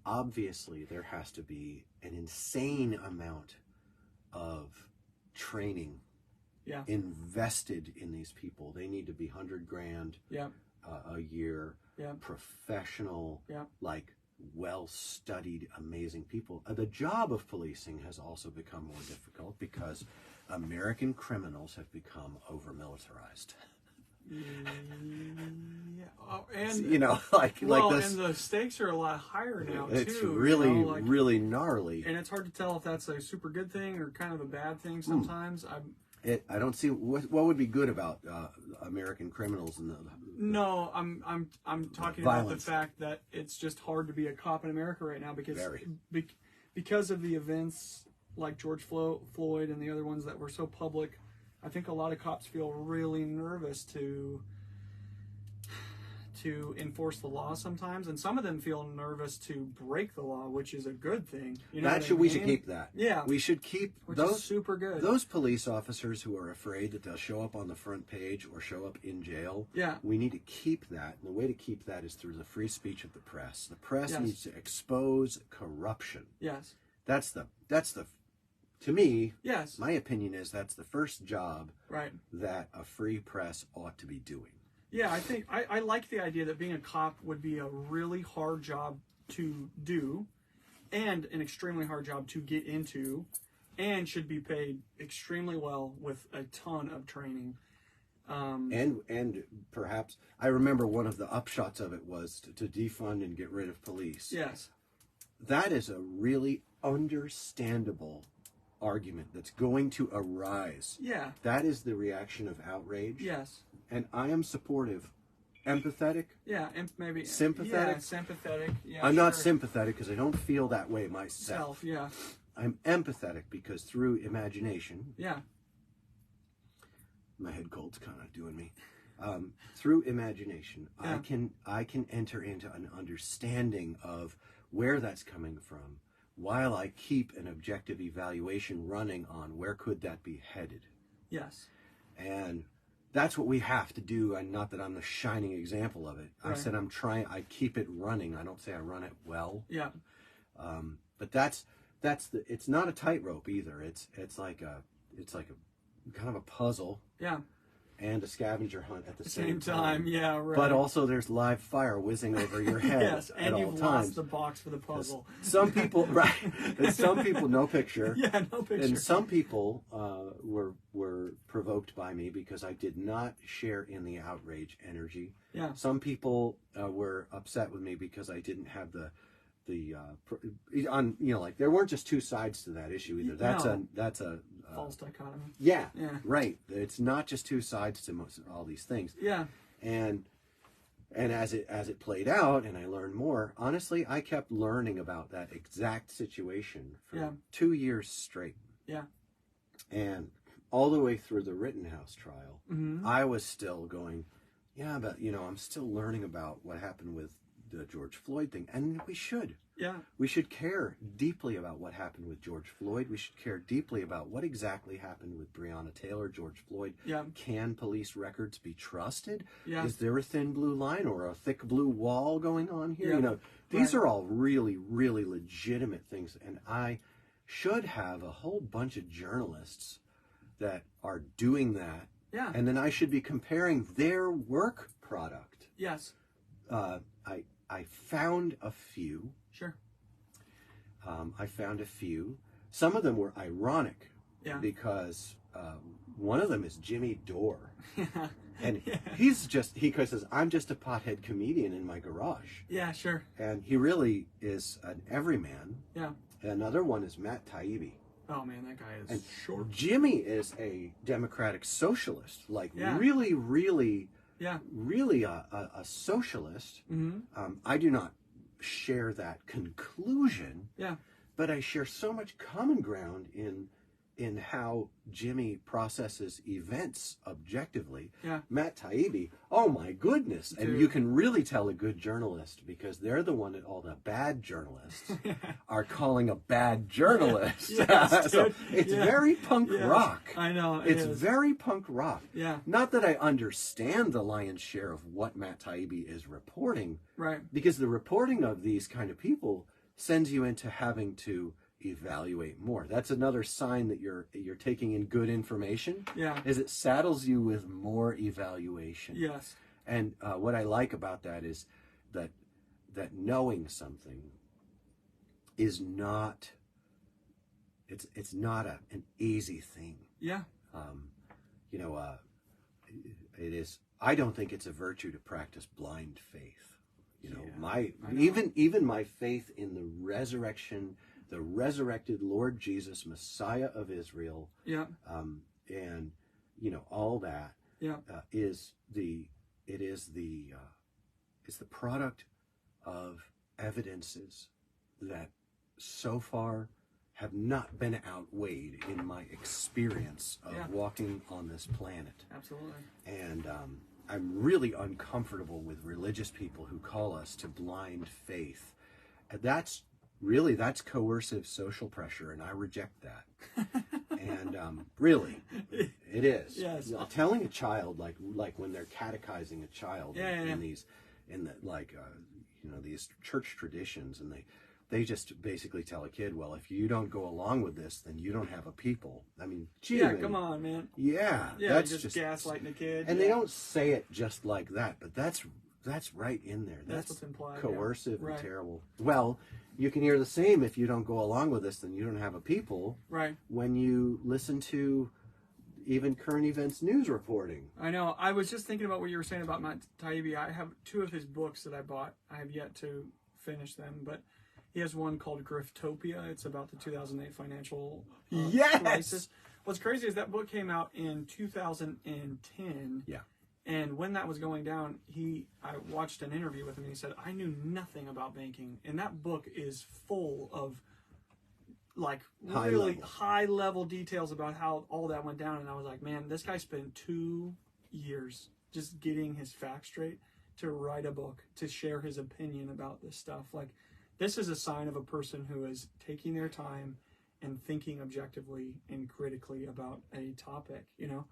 Obviously, there has to be an insane amount of training invested in these people. They need to be $100,000 a year, professional, like well-studied, amazing people. The job of policing has also become more difficult because American criminals have become over-militarized. Yeah, and this. And the stakes are a lot higher now too. It's really, really gnarly. And it's hard to tell if that's a super good thing or kind of a bad thing sometimes. I don't see what would be good about American criminals and No, I'm talking about the fact that it's just hard to be a cop in America right now because of the events like George Floyd and the other ones that were so public. I think a lot of cops feel really nervous to to enforce the law sometimes, and some of them feel nervous to break the law, which is a good thing. You know we should keep that. Yeah, we should keep which those is super good. Those police officers who are afraid that they'll show up on the front page or show up in jail. Yeah, we need to keep that. And the way to keep that is through the free speech of the press. The press yes. needs to expose corruption. Yes, that's the. To me, yes, my opinion is that's the first job right. that a free press ought to be doing. Yeah, I think I like the idea that being a cop would be a really hard job to do and an extremely hard job to get into and should be paid extremely well with a ton of training. And perhaps, I remember one of the upshots of it was to defund and get rid of police. Yes. That is a really understandable argument that's going to arise. Yeah. That is the reaction of outrage. Yes. And I am supportive. Empathetic? Yeah, maybe. Sympathetic? Yeah, sympathetic. Yeah, I'm not sympathetic because I don't feel that way myself. Self, yeah. I'm empathetic because through imagination. Yeah. My head cold's kind of doing me. Through imagination, yeah. I can enter into an understanding of where that's coming from, while I keep an objective evaluation running on where could that be headed. Yes. And that's what we have to do, and not that I'm the shining example of it. Right. I said I keep it running. I don't say I run it well. Yeah. But it's not a tightrope either. It's like a kind of a puzzle. Yeah. And a scavenger hunt at the same time. Yeah, right. But also there's live fire whizzing over your head yes, and at you've all lost times. The box for the puzzle. Some people, right? And some people, no picture. Yeah, no picture. And some people were provoked by me because I did not share in the outrage energy. Yeah. Some people were upset with me because I didn't have like there weren't just two sides to that issue either. That's a false dichotomy. Yeah, right. It's not just two sides to all these things. Yeah. And as it played out, and I learned more. Honestly, I kept learning about that exact situation for 2 years straight. Yeah. And all the way through the Rittenhouse trial, mm-hmm. I was still going, yeah, but I'm still learning about what happened with the George Floyd thing, and we should. Yeah. We should care deeply about what happened with George Floyd. We should care deeply about what exactly happened with Breonna Taylor, George Floyd. Yeah. Can police records be trusted? Yeah. Is there a thin blue line or a thick blue wall going on here? Yeah. These are all really, really legitimate things, and I should have a whole bunch of journalists that are doing that. Yeah. And then I should be comparing their work product. Yes. I found a few. Sure. I found a few. Some of them were ironic. Yeah. Because one of them is Jimmy Dore. Yeah. And he says, I'm just a pothead comedian in my garage. Yeah, sure. And he really is an everyman. Yeah. Another one is Matt Taibbi. Oh man, that guy is short. Jimmy is a democratic socialist, really, really. Yeah. Really a socialist. Mm-hmm. I do not share that conclusion. Yeah. But I share so much common ground in how Jimmy processes events objectively. Yeah. Matt Taibbi, oh my goodness. Dude. And you can really tell a good journalist because they're the one that all the bad journalists are calling a bad journalist. Yes, so it's very punk rock. I know. It's very punk rock. Yeah. Not that I understand the lion's share of what Matt Taibbi is reporting. Right. Because the reporting of these kind of people sends you into having to evaluate more. That's another sign that you're taking in good information. Yeah. Is it saddles you with more evaluation. Yes. And what I like about that is that knowing something is not it's not an easy thing. Yeah. It is. I don't think it's a virtue to practice blind faith. Yeah, even my faith in the resurrection, the resurrected Lord Jesus, Messiah of Israel. Yeah. And all that. Yeah. It's the product of evidences that so far have not been outweighed in my experience of walking on this planet. Absolutely. And I'm really uncomfortable with religious people who call us to blind faith. And that's coercive social pressure, and I reject that. And really, it is. Yes. Telling a child, like when they're catechizing a child in these church traditions, and they just basically tell a kid, well, if you don't go along with this, then you don't have a people. I mean, gee, yeah, come on, man. Yeah, that's just gaslighting a kid. And they don't say it just like that, but that's right in there. That's what's implied. Coercive and terrible. Well, you can hear the same. If you don't go along with this, then you don't have a people. Right. When you listen to even current events news reporting. I know. I was just thinking about what you were saying about Matt Taibbi. I have 2 of his books that I bought. I have yet to finish them, but he has one called Griftopia. It's about the 2008 financial crisis. What's crazy is that book came out in 2010. Yeah. And when that was going down, I watched an interview with him, and he said, I knew nothing about banking. And that book is full of like high level details about how all that went down. And I was like, man, this guy spent 2 years just getting his facts straight to write a book, to share his opinion about this stuff. Like, this is a sign of a person who is taking their time and thinking objectively and critically about a topic, you know?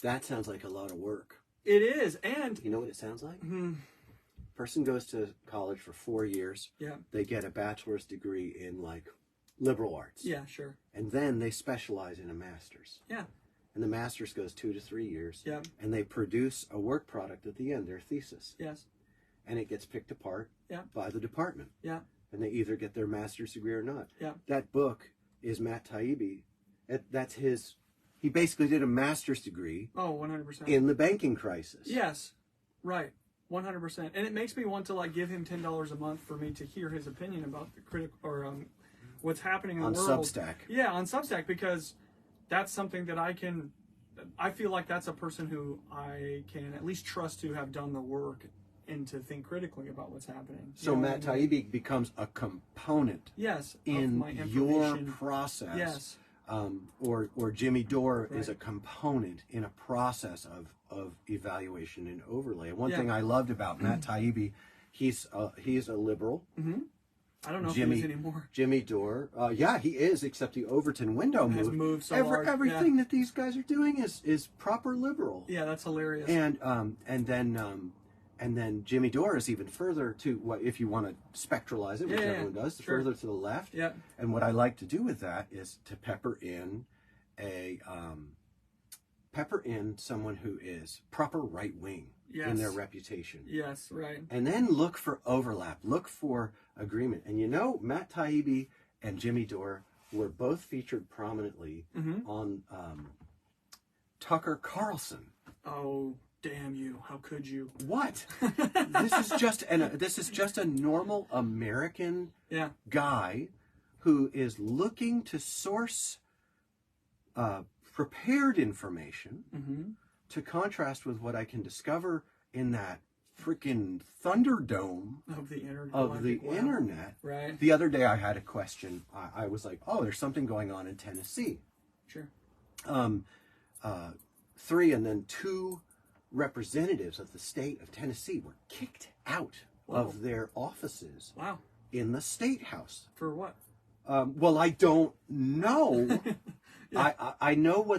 That sounds like a lot of work. It is. And you know what it sounds like? Person goes to college for 4 years. Yeah. They get a bachelor's degree in like liberal arts. Yeah, sure. And then they specialize in a master's. Yeah. And the master's goes 2 to 3 years. Yeah. And they produce a work product at the end, their thesis. Yes. And it gets picked apart by the department. Yeah. And they either get their master's degree or not. Yeah. That book is Matt Taibbi. That's his. He basically did a master's degree. Oh, 100%. In the banking crisis. Yes. Right. 100%. And it makes me want to like give him $10 a month for me to hear his opinion about the what's happening in the world. On Substack. Yeah, on Substack, because that's something that I feel like that's a person who I can at least trust to have done the work and to think critically about what's happening. So Matt Taibbi becomes a component in your process. Yes. Or Jimmy Dore is a component in a process of evaluation and overlay. One thing I loved about Matt Taibbi, he's a liberal. Mm-hmm. I don't know if he is anymore. Jimmy Dore, yeah, he is, except the Overton window moved so everything that these guys are doing is proper liberal. Yeah, that's hilarious. And then Jimmy Dore is even further to what, if you want to spectralize it, which everyone does, further to the left. Yeah. And what I like to do with that is to pepper in someone who is proper right wing in their reputation. Yes, right. And then look for overlap, look for agreement. And you know, Matt Taibbi and Jimmy Dore were both featured prominently on Tucker Carlson. Oh. Damn you! How could you? What? This is just a normal American guy who is looking to source prepared information to contrast with what I can discover in that freaking Thunderdome of the internet. Right. The other day I had a question. I was like, oh, there's something going on in Tennessee. Sure. 3 and then 2 representatives of the state of Tennessee were kicked out of their offices in the state house. For what? Well, I don't know. I know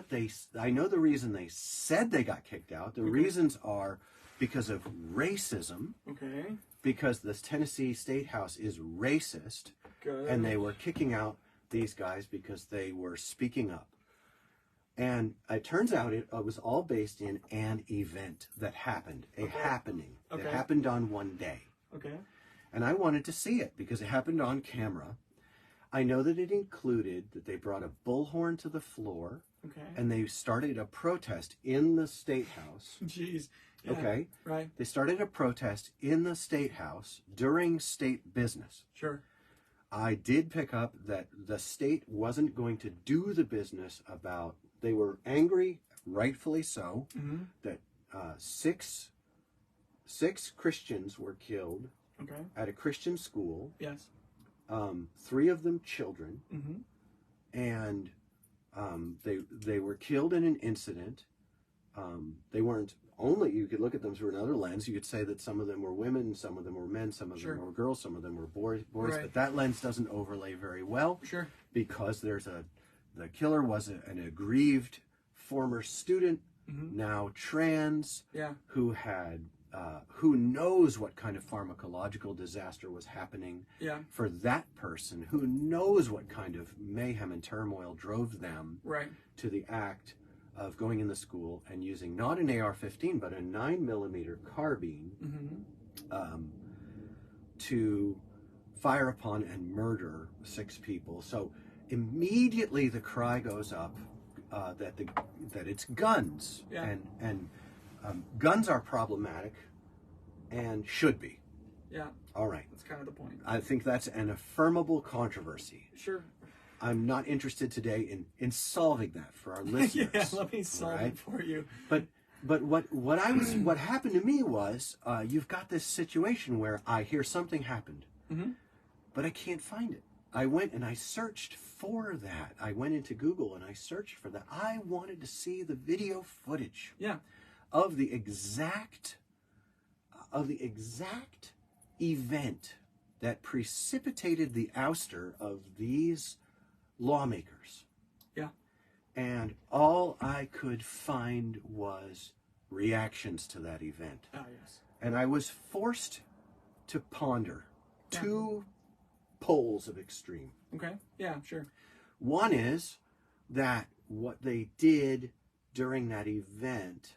I know the reason they said they got kicked out. The reasons are because of racism. Okay. Because the Tennessee State House is racist. Good. And they were kicking out these guys because they were speaking up. And it turns out it was all based in an event that happened, a happening that happened on one day. Okay. And I wanted to see it because it happened on camera. I know that it included that they brought a bullhorn to the floor. Okay. And they started a protest in the State House. Jeez. Yeah, okay. Right. They started a protest in the State House during state business. Sure. I did pick up that the state wasn't going to do the business about. They were angry, rightfully so, that six Christians were killed at a Christian school. Yes. 3 of them children, and they were killed in an incident. They weren't you could look at them through another lens. You could say that some of them were women, some of them were men, some of them were girls, some of them were boys. Right. But that lens doesn't overlay very well. Sure. Because the killer was an aggrieved former student, now trans, who had who knows what kind of pharmacological disaster was happening for that person, who knows what kind of mayhem and turmoil drove them to the act of going in the school and using not an AR-15 but a 9mm carbine to fire upon and murder 6 people. So immediately the cry goes up that it's guns, and guns are problematic and should be. Yeah. All right. That's kind of the point. I think that's an affirmable controversy. Sure. I'm not interested today in solving that for our listeners. Yeah, let me solve it for you. But what happened to me was you've got this situation where I hear something happened, but I can't find it. I went and I searched for that. I went into Google and I searched for that. I wanted to see the video footage of the exact event that precipitated the ouster of these lawmakers. Yeah. And all I could find was reactions to that event. Oh, yes. And I was forced to ponder two poles of extreme. Okay. Yeah, sure. One is that what they did during that event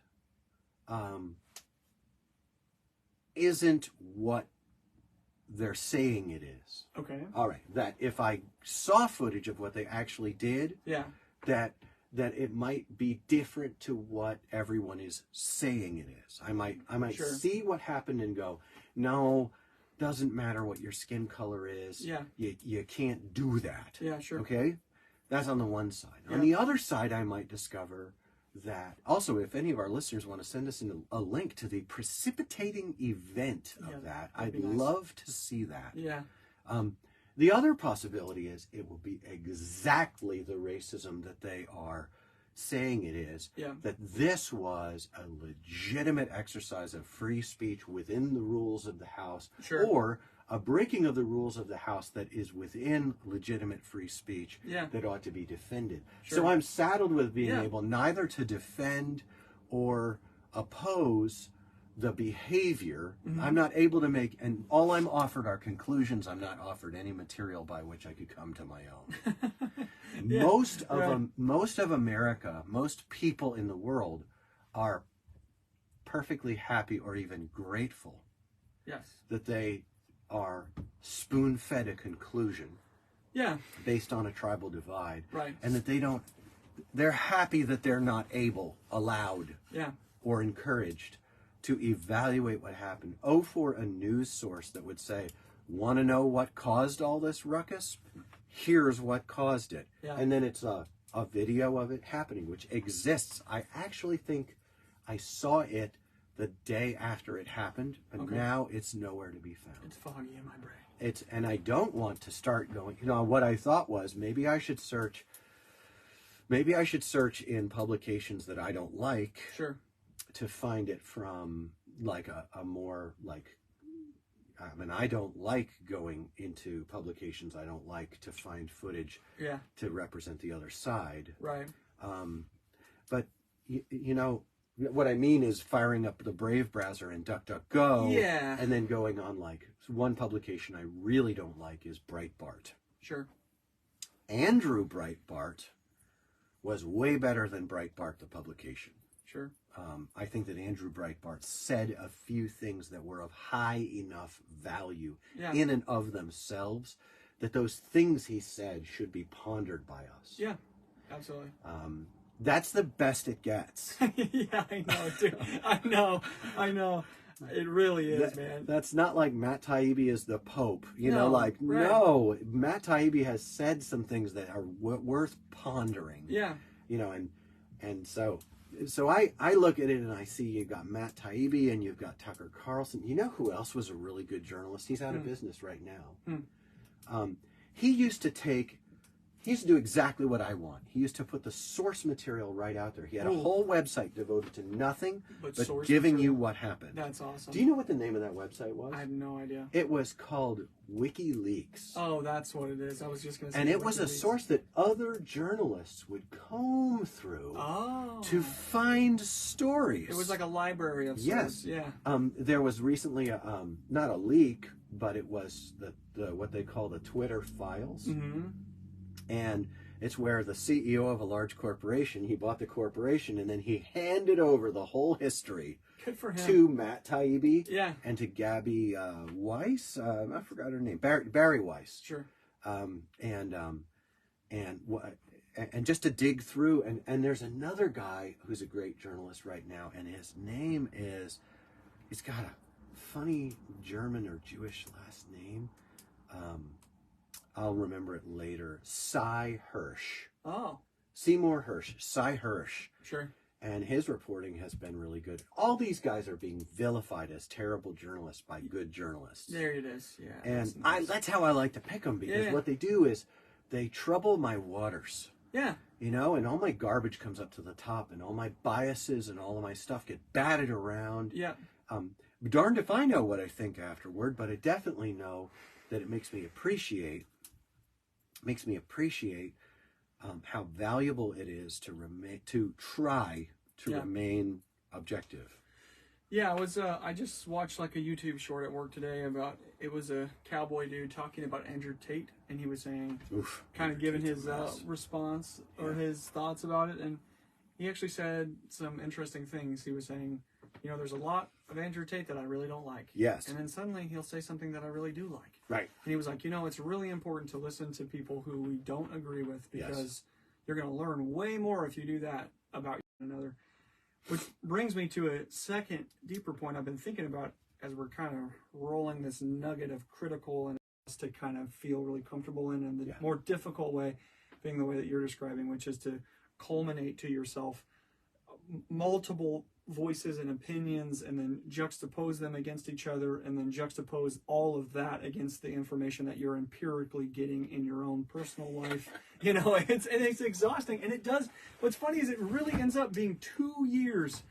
isn't what they're saying it is. Okay. All right. That if I saw footage of what they actually did, that it might be different to what everyone is saying it is. I might see what happened and go, no, doesn't matter what your skin color is. Yeah. You can't do that. Yeah, sure. Okay? That's on the one side. Yeah. On the other side, I might discover that also, if any of our listeners want to send us a link to the precipitating event of that, I'd love to see that. Yeah. The other possibility is it will be exactly the racism that they are saying it is. Yeah. That this was a legitimate exercise of free speech within the rules of the House, or a breaking of the rules of the House that is within legitimate free speech that ought to be defended. So I'm saddled with being able neither to defend or oppose the behavior. I'm not able to make, and all I'm offered are conclusions. I'm not offered any material by which I could come to my own. Most of America, most people in the world are perfectly happy or even grateful that they are spoon-fed a conclusion based on a tribal divide, and that they're happy that they're not allowed or encouraged to evaluate what happened. Oh, for a news source that would say, want to know what caused all this ruckus? Here's what caused it. And then it's a video of it happening, which exists. I actually think I saw it the day after it happened, but now it's nowhere to be found. It's foggy in my brain. And I don't want to start going, what I thought was maybe I should search in publications that I don't like to find it from like a more like, I don't like going into publications I don't like to find footage to represent the other side. Right. But what I mean is firing up the Brave browser and DuckDuckGo, and then going on like one publication I really don't like is Breitbart. Sure. Andrew Breitbart was way better than Breitbart the publication. Sure. I think that Andrew Breitbart said a few things that were of high enough value in and of themselves that those things he said should be pondered by us. Yeah, absolutely. That's the best it gets. Yeah, I know, dude. I know. It really is, man. That's not like Matt Taibbi is the Pope. No, Matt Taibbi has said some things that are worth pondering. Yeah. And so I look at it and I see you've got Matt Taibbi and you've got Tucker Carlson. You know who else was a really good journalist? He's out of business right now. He used to take He used to do exactly what I want. He used to put the source material right out there. He had a whole website devoted to nothing but giving material. You what happened. That's awesome. Do you know what the name of that website was? I have no idea. It was called WikiLeaks. Oh, that's what it is. I was just going to say. And it was a source that other journalists would comb through to find stories. It was like a library of stories. Yes. Yeah. There was recently not a leak, but it was the what they call the Twitter files. Mm-hmm. And it's where the CEO of a large corporation, he bought the corporation and then he handed over the whole history to Matt Taibbi and to Gabby Weiss. I forgot her name. Barry Weiss. Sure. And just to dig through. And there's another guy who's a great journalist right now, and his name is, he's got a funny German or Jewish last name. I'll remember it later. Cy Hirsch. Oh. Seymour Hirsch. Cy Hirsch. Sure. And his reporting has been really good. All these guys are being vilified as terrible journalists by good journalists. There it is. Yeah. And that's how I like to pick them, because what they do is they trouble my waters. Yeah. You know, and all my garbage comes up to the top, and all my biases and all of my stuff get batted around. Yeah. Darned if I know what I think afterward, but I definitely know that it makes me appreciate how valuable it is to try to remain objective. Yeah, I just watched like a YouTube short at work today about, it was a cowboy dude talking about Andrew Tate, and he was saying, kind of giving his response or his thoughts about it, and he actually said some interesting things. He was saying, you know, there's a lot of Andrew Tate that I really don't like. Yes. And then suddenly he'll say something that I really do like. Right. And he was like, you know, it's really important to listen to people who we don't agree with, because you're going to learn way more if you do that about another. Which brings me to a second, deeper point I've been thinking about as we're kind of rolling this nugget of critical and to kind of feel really comfortable in, and the more difficult way being the way that you're describing, which is to culminate to yourself multiple voices and opinions, and then juxtapose them against each other, and then juxtapose all of that against the information that you're empirically getting in your own personal life. You know, it's exhausting, and it does. What's funny is it really ends up being 2 years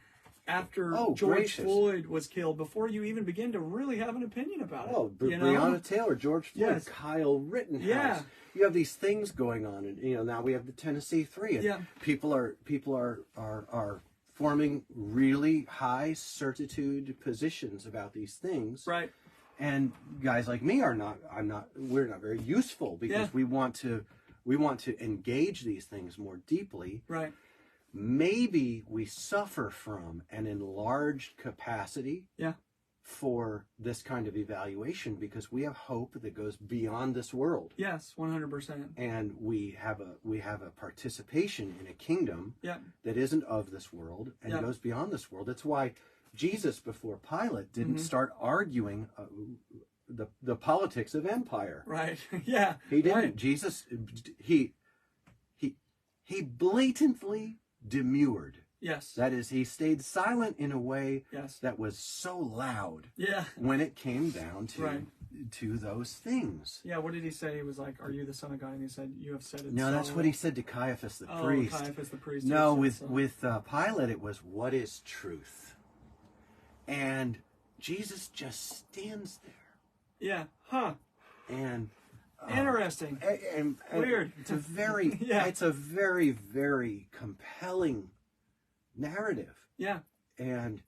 after George Floyd was killed before you even begin to really have an opinion about it. Oh, Breonna Taylor, George Floyd, Kyle Rittenhouse. Yeah. You have these things going on, and you know, now we have the Tennessee 3, and people are forming really high certitude positions about these things. Right. And guys like me we're not very useful, because we want to engage these things more deeply. Right. Maybe we suffer from an enlarged capacity for this kind of evaluation, because we have hope that goes beyond this world. Yes, 100%. And we have a participation in a kingdom that isn't of this world and goes beyond this world. That's why Jesus, before Pilate, didn't start arguing the politics of empire. Right. Yeah. He didn't. Right. Jesus, he blatantly demurred. Yes. That is, he stayed silent in a way that was so loud when it came down to those things. Yeah, what did he say? He was like, are you the Son of God? And he said, you have said it. No, that's what he said to Caiaphas the priest. Caiaphas the priest. No, with Pilate, it was, what is truth? And Jesus just stands there. Yeah. Huh. And... interesting. And weird. It's a very, very compelling narrative. Yeah. And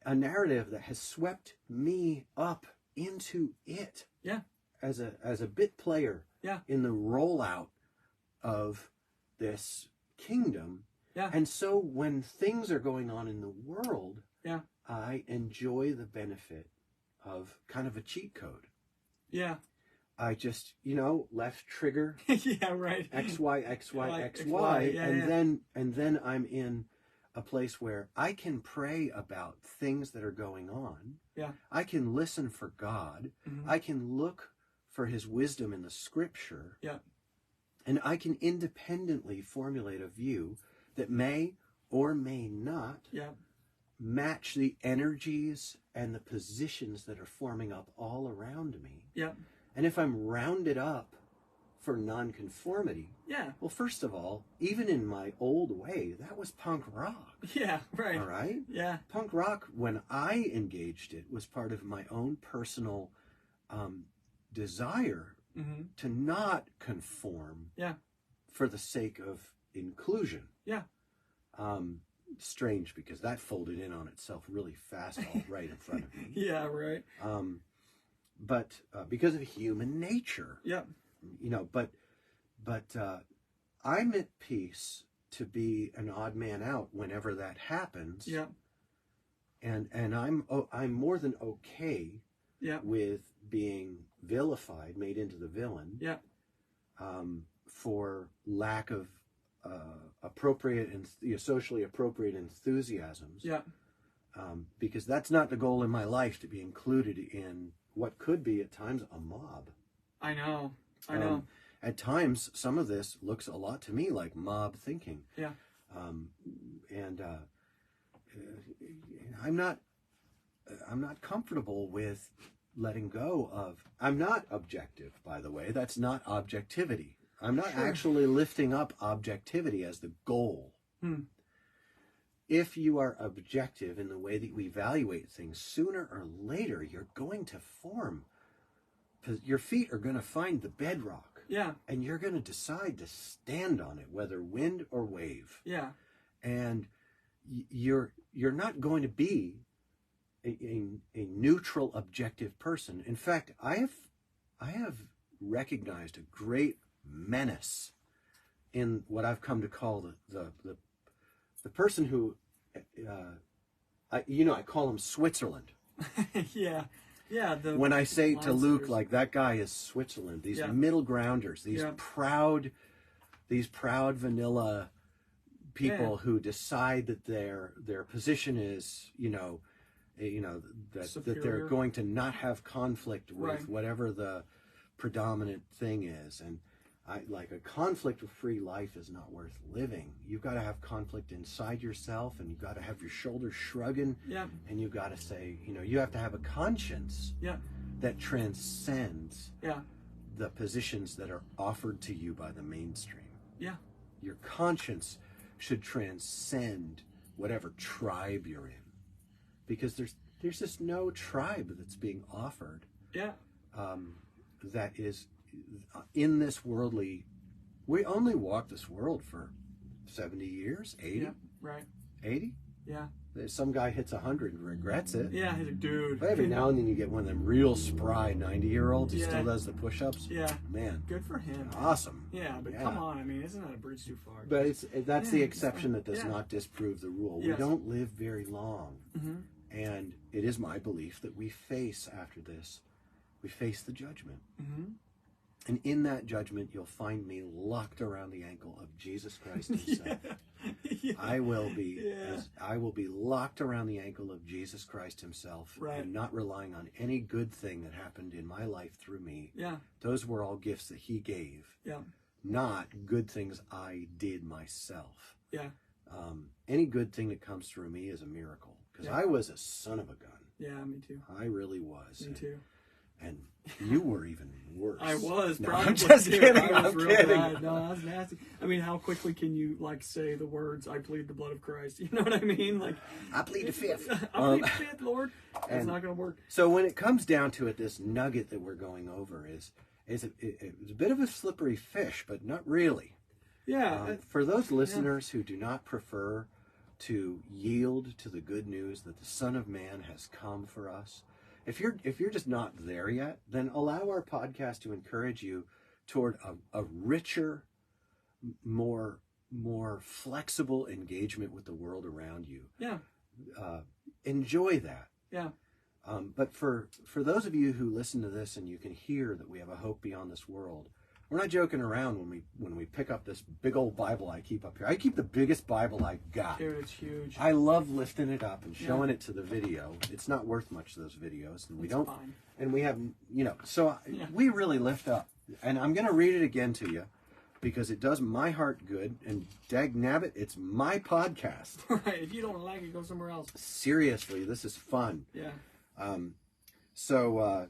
a narrative that has swept me up into it. Yeah. As a bit player in the rollout of this kingdom. Yeah. And so when things are going on in the world, I enjoy the benefit of kind of a cheat code. Yeah. I just, left trigger. Yeah, right. XY, and then I'm in a place where I can pray about things that are going on. Yeah. I can listen for God. Mm-hmm. I can look for his wisdom in the scripture. Yeah. And I can independently formulate a view that may or may not match the energies and the positions that are forming up all around me. Yeah. And if I'm rounded up for nonconformity. Yeah. Well, first of all, even in my old way, that was punk rock. Yeah, right. All right? Yeah. Punk rock, when I engaged it, was part of my own personal desire to not conform for the sake of inclusion. Yeah. Strange, because that folded in on itself really fast, all right in front of me. Yeah, right. But because of human nature. Yeah. You know, but I'm at peace to be an odd man out whenever that happens. Yeah. And I'm more than okay with being vilified, made into the villain. Yeah. For lack of appropriate and socially appropriate enthusiasms. Yeah. Because that's not the goal in my life, to be included in what could be at times a mob. I know. At times, some of this looks a lot to me like mob thinking. Yeah. And I'm not comfortable with letting go of. I'm not objective, by the way. That's not objectivity. I'm not actually lifting up objectivity as the goal. If you are objective in the way that we evaluate things, sooner or later you're going to form. Your feet are going to find the bedrock. Yeah. And you're going to decide to stand on it, whether wind or wave. Yeah. And you're not going to be a neutral, objective person. In fact, I have recognized a great menace in what I've come to call the person who, I call him Switzerland. Yeah. Yeah. When I say to Luke, like, that guy is Switzerland, these middle grounders, these proud vanilla people who decide that their position is, that they're going to not have conflict with whatever the predominant thing is. And a conflict-free life is not worth living. You've got to have conflict inside yourself, and you've got to have your shoulders shrugging, and you've got to say, you have to have a conscience that transcends the positions that are offered to you by the mainstream. Yeah. Your conscience should transcend whatever tribe you're in, because there's just no tribe that's being offered that is in this worldly. We only walk this world for 70 years, 80. Yeah, right. 80? Yeah. Some guy hits 100 and regrets it. Yeah, he's like, dude. But every now and then you get one of them real spry 90-year-olds who still does the push-ups. Yeah. Man. Good for him. Awesome. Yeah, but come on. I mean, isn't that a bridge too far? But that's the exception that does not disprove the rule. We don't live very long. And it is my belief that we face, after this, we face the judgment. And in that judgment, you'll find me locked around the ankle of Jesus Christ himself. I will be locked around the ankle of Jesus Christ himself, and not relying on any good thing that happened in my life through me. Those were all gifts that he gave, not good things I did myself. Any good thing that comes through me is a miracle, because I was a son of a gun. Yeah, me too. I really was. Me too. And you were even worse. I was. No, I'm just kidding. I'm kidding. No, that's nasty. I mean, how quickly can you say the words, "I plead the blood of Christ"? You know what I mean? I plead the fifth. I plead the fifth, Lord. It's not going to work. So when it comes down to it, this nugget that we're going over is it's a bit of a slippery fish, but not really. Yeah. For those listeners who do not prefer to yield to the good news that the Son of Man has come for us. If you're just not there yet, then allow our podcast to encourage you toward a richer, more flexible engagement with the world around you. Yeah. Enjoy that. Yeah. But for those of you who listen to this and you can hear that we have a hope beyond this world, we're not joking around when we pick up this big old Bible I keep up here. I keep the biggest Bible I got. Dude, it's huge. I love lifting it up and showing it to the video. It's not worth much, those videos, and we don't. Fine. And we have, so we really lift up. And I'm going to read it again to you, because it does my heart good. And dag nabbit, it's my podcast. Right. If you don't like it, go somewhere else. Seriously, this is fun. Yeah. So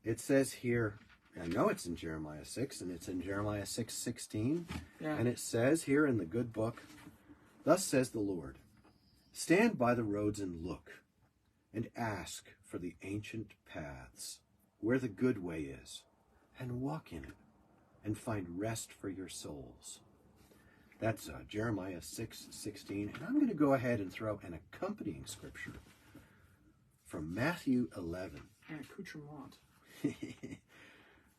it says here. I know it's in Jeremiah 6, and it's in Jeremiah 6:16. Yeah. And it says here in the good book, "Thus says the Lord, stand by the roads and look, and ask for the ancient paths, where the good way is, and walk in it, and find rest for your souls." That's Jeremiah 6:16. And I'm going to go ahead and throw an accompanying scripture from Matthew 11. And accoutrement.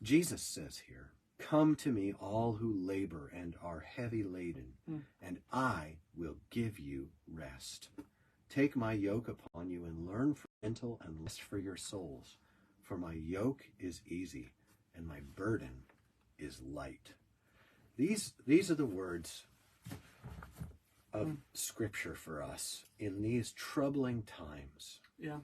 Jesus says here, "Come to me, all who labor and are heavy laden, and I will give you rest. Take my yoke upon you and learn from mental and rest for your souls. For my yoke is easy and my burden is light." These are the words of Scripture for us in these troubling times. Yeah.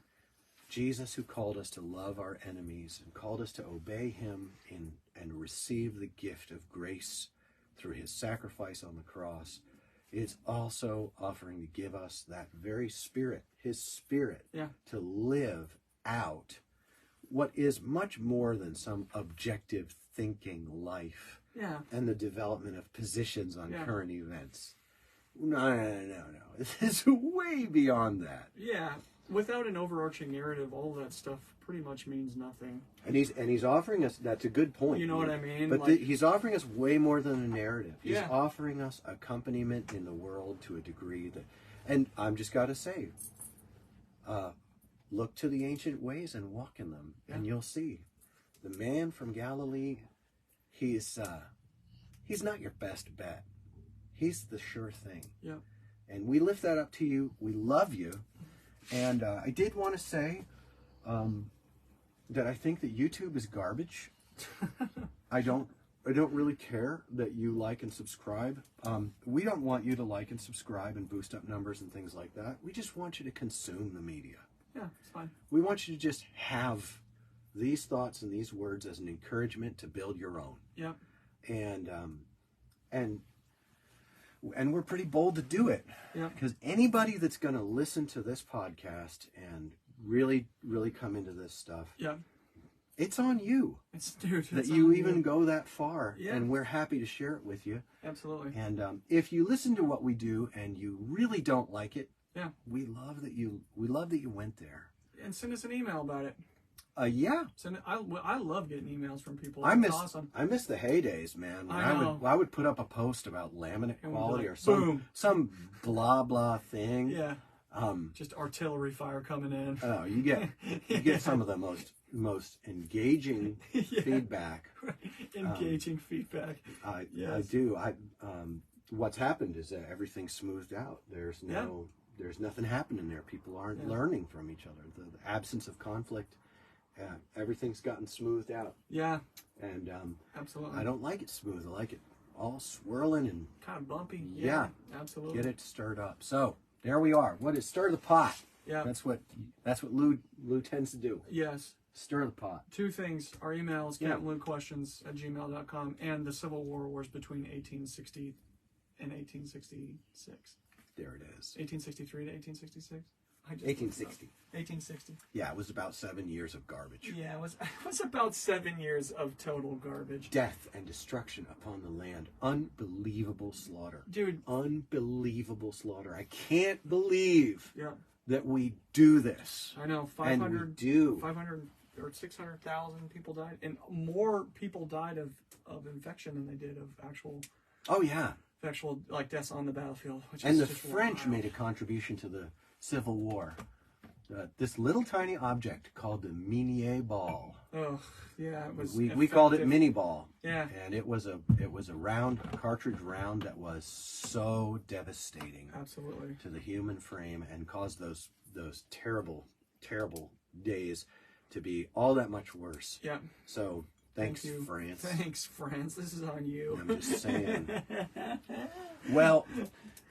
Jesus, who called us to love our enemies and called us to obey him and receive the gift of grace through his sacrifice on the cross, is also offering to give us that very Spirit, his Spirit, to live out what is much more than some objective thinking life and the development of positions on current events. No. It's way beyond that. Yeah. Without an overarching narrative, all that stuff pretty much means nothing. And he's offering us, that's a good point. You know what I mean? But he's offering us way more than a narrative. He's offering us accompaniment in the world to a degree that, and I'm just got to say, look to the ancient ways and walk in them, and you'll see. The man from Galilee, he's not your best bet. He's the sure thing. Yeah. And we lift that up to you. We love you. And I did want to say that I think that YouTube is garbage. I don't really care that you like and subscribe. We don't want you to like and subscribe and boost up numbers and things like that. We just want you to consume the media. Yeah, it's fine. We want you to just have these thoughts and these words as an encouragement to build your own. Yeah. And we're pretty bold to do it. Yeah. Because anybody that's going to listen to this podcast and really, really come into this stuff, it's on you. It's that you even go that far. Yeah. And we're happy to share it with you. Absolutely. And if you listen to what we do and you really don't like it, we love that you went there. And send us an email about it. I love getting emails from people. Awesome. I miss the heydays, man. I would put up a post about laminate quality or some blah blah thing. Yeah. Just artillery fire coming in. Oh, you get some of the most engaging feedback. Engaging feedback. I do. What's happened is that everything's smoothed out. There's nothing happening there. People aren't learning from each other. The absence of conflict. Everything's gotten smoothed out. Yeah. And absolutely. I don't like it smooth. I like it all swirling and kind of bumpy. Yeah. Absolutely. Get it stirred up. So there we are. What is stir the pot? Yeah. That's what Lou tends to do. Yes. Stir the pot. things. Our emails, CapmLewQuestions@gmail.com, and the Civil War was between 1860 and 1866. There it is. 1863 to 1866. 1860. 1860. Yeah, it was about 7 years of garbage. Yeah, it was about 7 years of total garbage. Death and destruction upon the land. Unbelievable slaughter. Dude. Unbelievable slaughter. I can't believe that we do this. I know. 500 or 600,000 people died. And more people died of infection than they did of actual... Oh, yeah. Actual, like, deaths on the battlefield. And the French made a contribution to the Civil War. This little tiny object called the Minier ball. Oh, yeah, it was. We called it mini ball. Yeah, and it was a cartridge round that was so devastating. Absolutely. To the human frame and caused those terrible days to be all that much worse. Yeah. So thanks, France. Thanks, France. This is on you. I'm just saying. Well,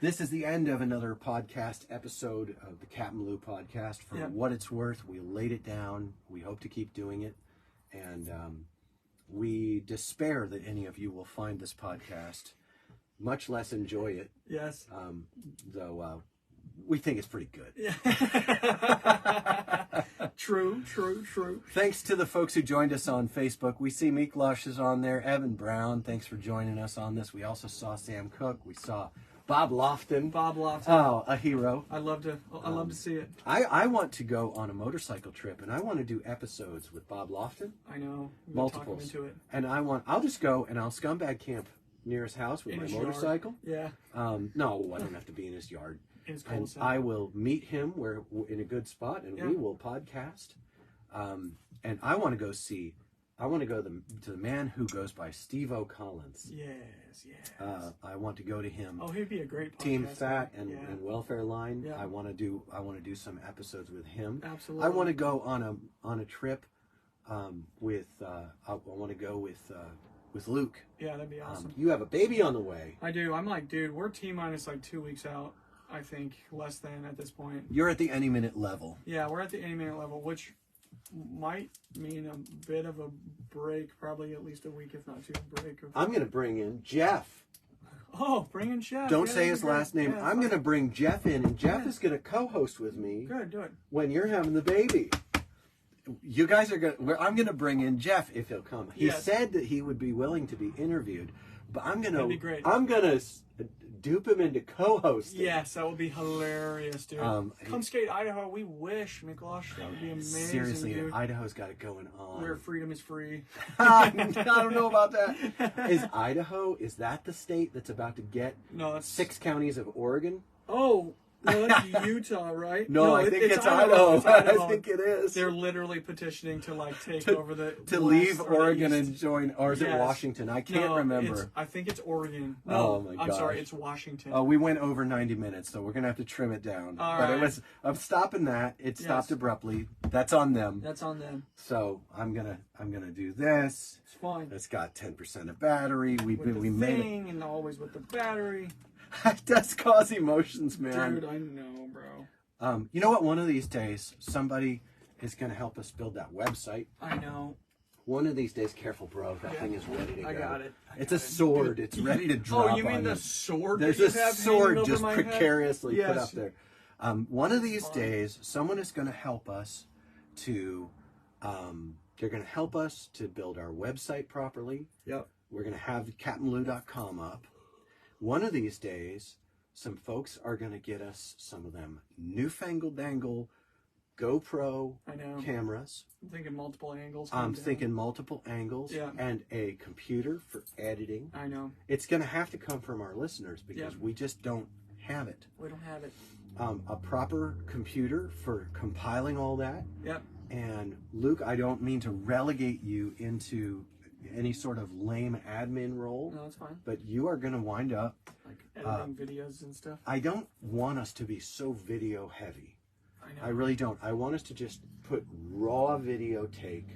this is the end of another podcast episode of the CapmLew podcast. For what it's worth, we laid it down. We hope to keep doing it. And we despair that any of you will find this podcast, much less enjoy it. Yes. Though we think it's pretty good. Yeah. True. Thanks to the folks who joined us on Facebook. We see Meek Lush is on there. Evan Brown, thanks for joining us on this. We also saw Sam Cooke. We saw Bob Lofton. Oh, a hero. I love to see it. I want to go on a motorcycle trip, and I want to do episodes with Bob Lofton. I know. Multiples. Into it. And I'll just go and I'll scumbag camp near his house with my motorcycle. Yard. Yeah. No, I don't have to be in his yard. And I will meet him in a good spot, and we will podcast. And I want to go to the man who goes by Steve O'Collins. Yes. I want to go to him. Oh, he'd be a great podcast. Team Fat and Welfare Line. Yeah. I want to do some episodes with him. Absolutely. I want to go on a trip with I want to go with Luke. Yeah, that'd be awesome. You have a baby on the way. I do. I'm like, dude, we're T-minus like 2 weeks out. I think less than at this point. You're at the any minute level. Yeah, we're at the any minute level, which might mean a bit of a break, probably at least a week, if not two, break. I'm going to bring in Jeff. Oh, bring in Jeff. Don't say his last name. I'm going to bring Jeff in, and Jeff is going to co-host with me. Good, do it. When you're having the baby. You guys are going to... I'm going to bring in Jeff if he'll come. He said that he would be willing to be interviewed, but I'm going to... That'd be great. I'm going to dupe him into co-hosting. Yes, that would be hilarious, dude. Come skate Idaho. We wish, Miklosh. That would be amazing. Seriously, dude. Idaho's got it going on. Where freedom is free. I don't know about that. Is Idaho, is that the state that's about to get 6 counties of Oregon? Oh, no, that's Utah, right? No, I think it's Idaho. I think it is. They're literally petitioning to take over the to leave Oregon and join, or is it Washington? I can't remember. I think it's Oregon. No, oh my gosh. I'm sorry, it's Washington. Oh, we went over 90 minutes, so we're gonna have to trim it down. All but right. I'm stopping that. It stopped abruptly. That's on them. That's on them. So I'm gonna do this. It's fine. It's got 10% of battery. We made it. And always with the battery. It does cause emotions, man. Dude, I know, bro. You know what? One of these days, somebody is going to help us build that website. I know. One of these days, careful, bro. That thing is ready to go. I got it. It's a sword. It's ready to drop. Oh, you mean the sword? There's a sword just precariously put up there. One of these days, someone is going to help us to. They're going to help us to build our website properly. Yep. We're going to have CapmLew.com up. One of these days, some folks are going to get us some of them newfangled dangle GoPro cameras. I'm thinking multiple angles. I'm thinking multiple angles and a computer for editing. I know. It's going to have to come from our listeners because we just don't have it. We don't have it. A proper computer for compiling all that. Yep. And Luke, I don't mean to relegate you into any sort of lame admin role. No, that's fine. But you are going to wind up like editing videos and stuff. I don't want us to be so video heavy. I know. I really don't. I want us to just put raw video take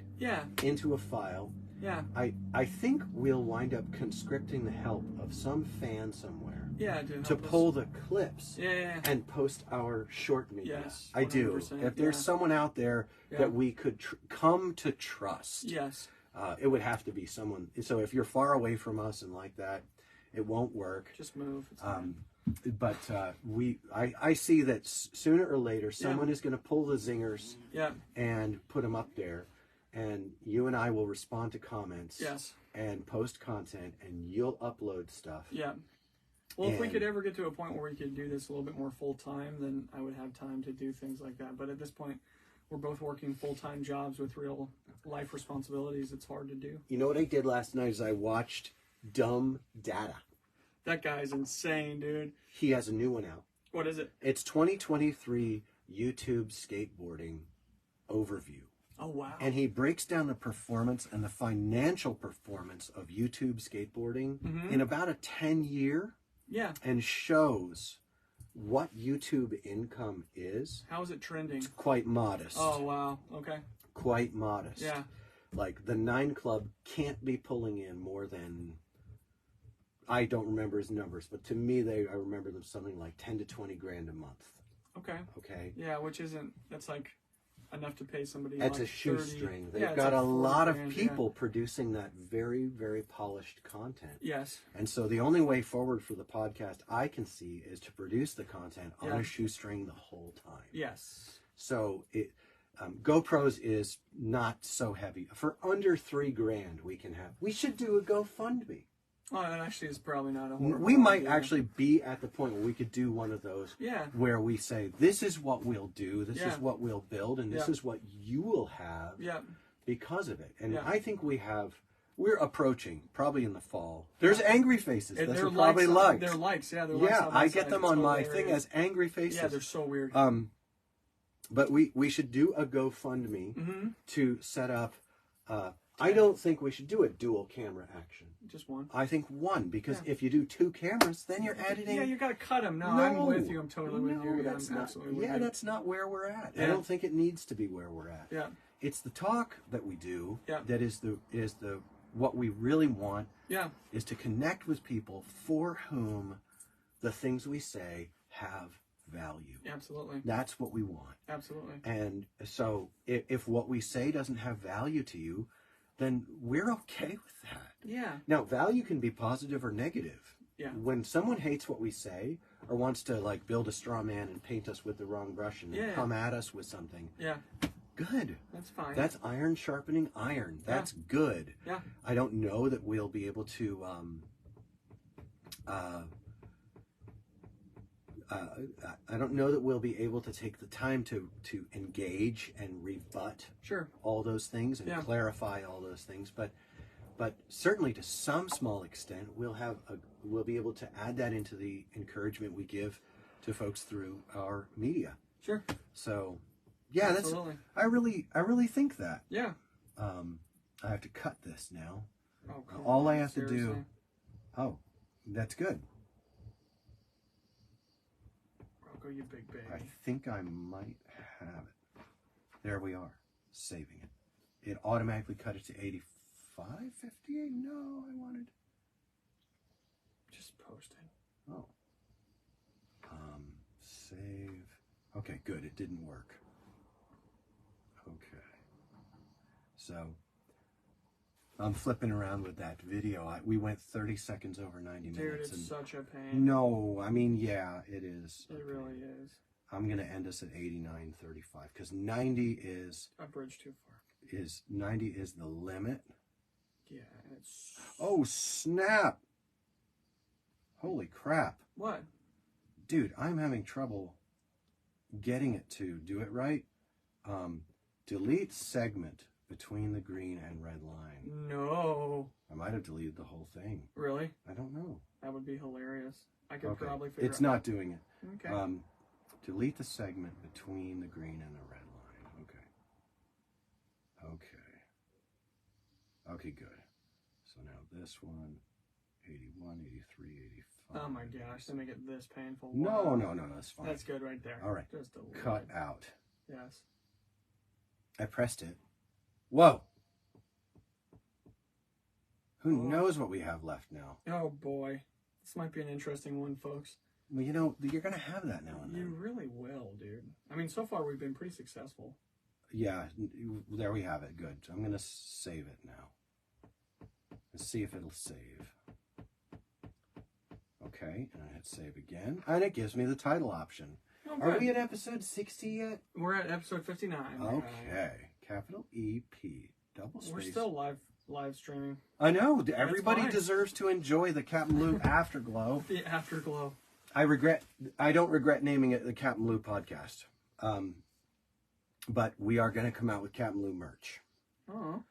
into a file. Yeah. I think we'll wind up conscripting the help of some fan somewhere. Yeah, to pull the clips and post our short media. Yes, I do. If there's someone out there that we could come to trust. Yes. It would have to be someone. So if you're far away from us and like that, it won't work. Just move. But I see that sooner or later someone is going to pull the zingers and put them up there, and you and I will respond to comments and post content, and you'll upload stuff. Yeah. Well, if we could ever get to a point where we could do this a little bit more full time, then I would have time to do things like that. But at this point, we're both working full-time jobs with real life responsibilities. It's hard to do. You know what I did last night is I watched Dumb Data. That guy's insane, dude. He has a new one out. What is it? It's 2023 YouTube skateboarding overview. Oh, wow. And he breaks down the performance and the financial performance of YouTube skateboarding in about a 10-year. Yeah. And shows what YouTube income is. How is it trending? It's quite modest. Oh, wow. Okay. Quite modest. Yeah. Like the 9 Club can't be pulling in more than, I don't remember his numbers, but to me, I remember them something like 10 to 20 grand a month. Okay. Okay. Yeah, which isn't, that's like enough to pay somebody. That's like a shoestring. 30, They've got a lot of grand, people producing that very, very polished content. Yes. And so the only way forward for the podcast I can see is to produce the content on a shoestring the whole time. Yes. So GoPros is not so heavy. For under $3,000, we should do a GoFundMe. Oh, that actually is probably not a horrible We might idea. actually be at the point where we could do one of those where we say, this is what we'll do, this is what we'll build, and this is what you will have because of it. And I think we're approaching, probably in the fall. There's angry faces. That's probably likes. They're likes, yeah. They're yeah, likes I get them on my thing as angry faces. Yeah, they're so weird. But we should do a GoFundMe to set up... I don't think we should do a dual camera action. Just one? I think one, because if you do two cameras, then you're editing. Yeah, you got to cut them. No, I'm with you. I'm totally with you. Yeah, I'm absolutely with you. That's not where we're at. Yeah. I don't think it needs to be where we're at. Yeah. It's the talk that we do that is what we really want is to connect with people for whom the things we say have value. Absolutely. That's what we want. Absolutely. And so if what we say doesn't have value to you, then we're okay with that. Yeah. Now, value can be positive or negative. Yeah. When someone hates what we say or wants to like build a straw man and paint us with the wrong brush and then come at us with something. Yeah. Good. That's fine. That's iron sharpening iron. That's good. Yeah. I don't know that we'll be able to I don't know that we'll be able to take the time to engage and rebut all those things and clarify all those things, but certainly to some small extent we'll be able to add that into the encouragement we give to folks through our media. Sure. So yeah, absolutely. I really think that. Yeah. I have to cut this now. Oh, all I have to do. Oh, that's good. You big baby. I think I might have it. There we are. Saving it. It automatically cut it to 85, 58. No, I wanted. Just posting. Oh. Save. Okay, good. It didn't work. Okay. So I'm flipping around with that video. We went 30 seconds over 90 minutes. Dude, it's such a pain. No, I mean, yeah, it is. It really is. I'm going to end us at 89.35 because 90 is... A bridge too far. 90 is the limit. Yeah, it's... Oh, snap! Holy crap. What? Dude, I'm having trouble getting it to do it right. Delete segment between the green and red line. No. I might have deleted the whole thing. Really? I don't know. That would be hilarious. I could probably figure It's not doing it. Okay. Delete the segment between the green and the red line. Okay, good. So now this one, 81, 83, 85. Oh my gosh, to make it this painful. No, that's fine. That's good right there. All right. Just a cut out. Yes. I pressed it. Whoa. Who knows what we have left now? Oh boy. This might be an interesting one, folks. Well, you know, you're going to have that now and then. You really will, dude. I mean, so far we've been pretty successful. Yeah, there we have it. Good. So I'm going to save it now. Let's see if it'll save. Okay, and I hit save again. And it gives me the title option. Oh, are we at episode 60 yet? We're at episode 59. Okay. Capital EP. Double space. We're still live streaming. I know. Everybody deserves to enjoy the CapmLew Afterglow. The Afterglow. I don't regret naming it the CapmLew podcast. But we are going to come out with CapmLew merch. Oh.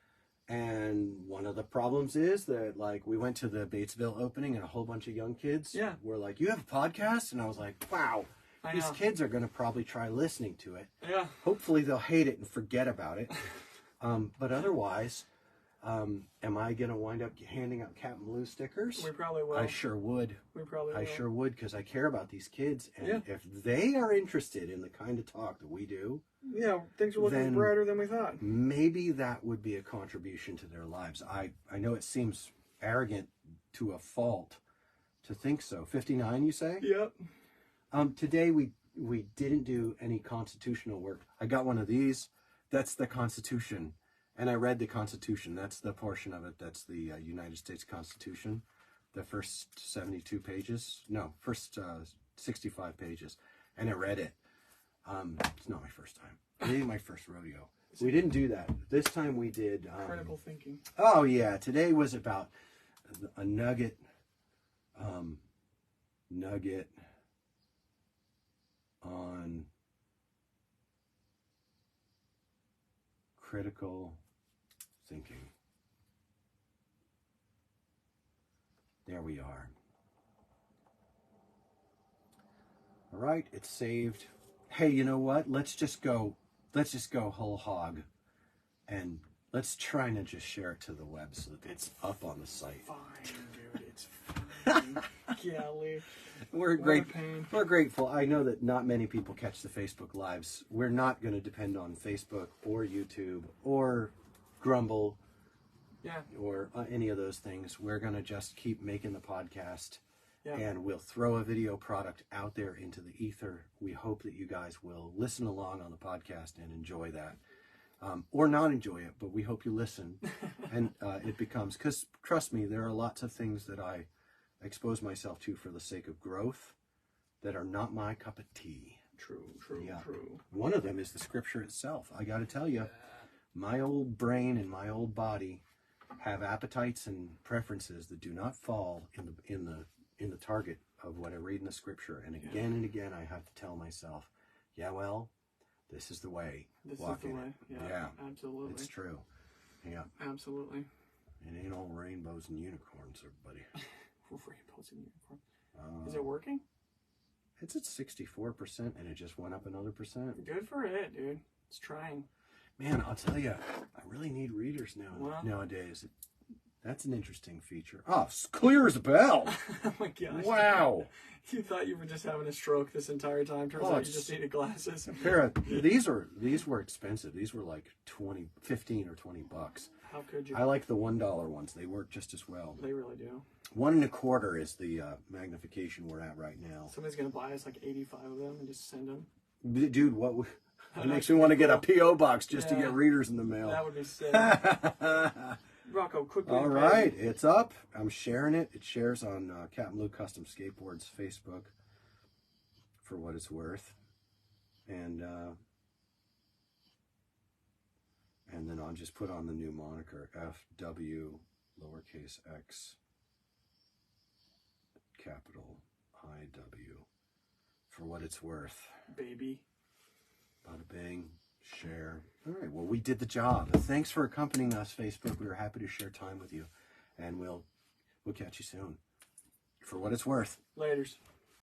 And one of the problems is that, like, we went to the Batesville opening and a whole bunch of young kids were like, "You have a podcast?" And I was like, wow, these kids are going to probably try listening to it. Yeah. Hopefully they'll hate it and forget about it. But otherwise, am I going to wind up handing out CapmLew stickers? We probably will. I sure would. We probably will. I sure would, because I care about these kids. And if they are interested in the kind of talk that we do, things are looking brighter than we thought. Maybe that would be a contribution to their lives. I know it seems arrogant to a fault to think so. 59, you say? Yep. Today we didn't do any constitutional work. I got one of these. That's the Constitution. And I read the Constitution. That's the portion of it. That's the United States Constitution. The first 72 pages. No, first 65 pages. And I read it. It's not my first time. It ain't my first rodeo. We didn't do that. This time we did... critical thinking. Oh, yeah. Today was about a nugget. Nugget on critical thinking. There we are. All right, it's saved. Hey, you know what? Let's just go whole hog, and let's try and just share it to the web so that it's up on the site. Fine, dude. It's fine. Golly. We're grateful. I know that not many people catch the Facebook Lives. We're not going to depend on Facebook or YouTube or Grumble, or any of those things. We're going to just keep making the podcast, and we'll throw a video product out there into the ether. We hope that you guys will listen along on the podcast and enjoy that, or not enjoy it, but we hope you listen. And it becomes, because trust me, there are lots of things that I expose myself to for the sake of growth that are not my cup of tea. True. One of them is the scripture itself. I got to tell you, my old brain and my old body have appetites and preferences that do not fall in the target of what I read in the scripture. And again, I have to tell myself, this is the way. This is the way. Yeah, absolutely. It's true. Yeah, absolutely. It ain't all rainbows and unicorns, everybody. Rainbows and unicorns. Is it working? It's at 64%, and it just went up another percent. Good for it, dude. It's trying. Man, I'll tell you, I really need readers nowadays. That's an interesting feature. Oh, it's clear as a bell. Oh my gosh. Wow. You thought you were just having a stroke this entire time. Turns out you just needed glasses. These were expensive. These were like 15 or 20 bucks. How could you? I like the $1 ones. They work just as well. They really do. 1 1/4 is the magnification we're at right now. Somebody's gonna buy us like 85 of them and just send them. Dude, it makes me want to get a P.O. box just to get readers in the mail. That would be sick. Rocco, quickly. All right, it's up. I'm sharing it. It shares on CapmLew Custom Skateboards Facebook, for what it's worth, and then I'll just put on the new moniker FW lowercase x capital IW, for what it's worth. Baby. Bada bing. Share. All right, well, we did the job. Thanks for accompanying us, Facebook. We were happy to share time with you, and we'll catch you soon. For what it's worth. Laters.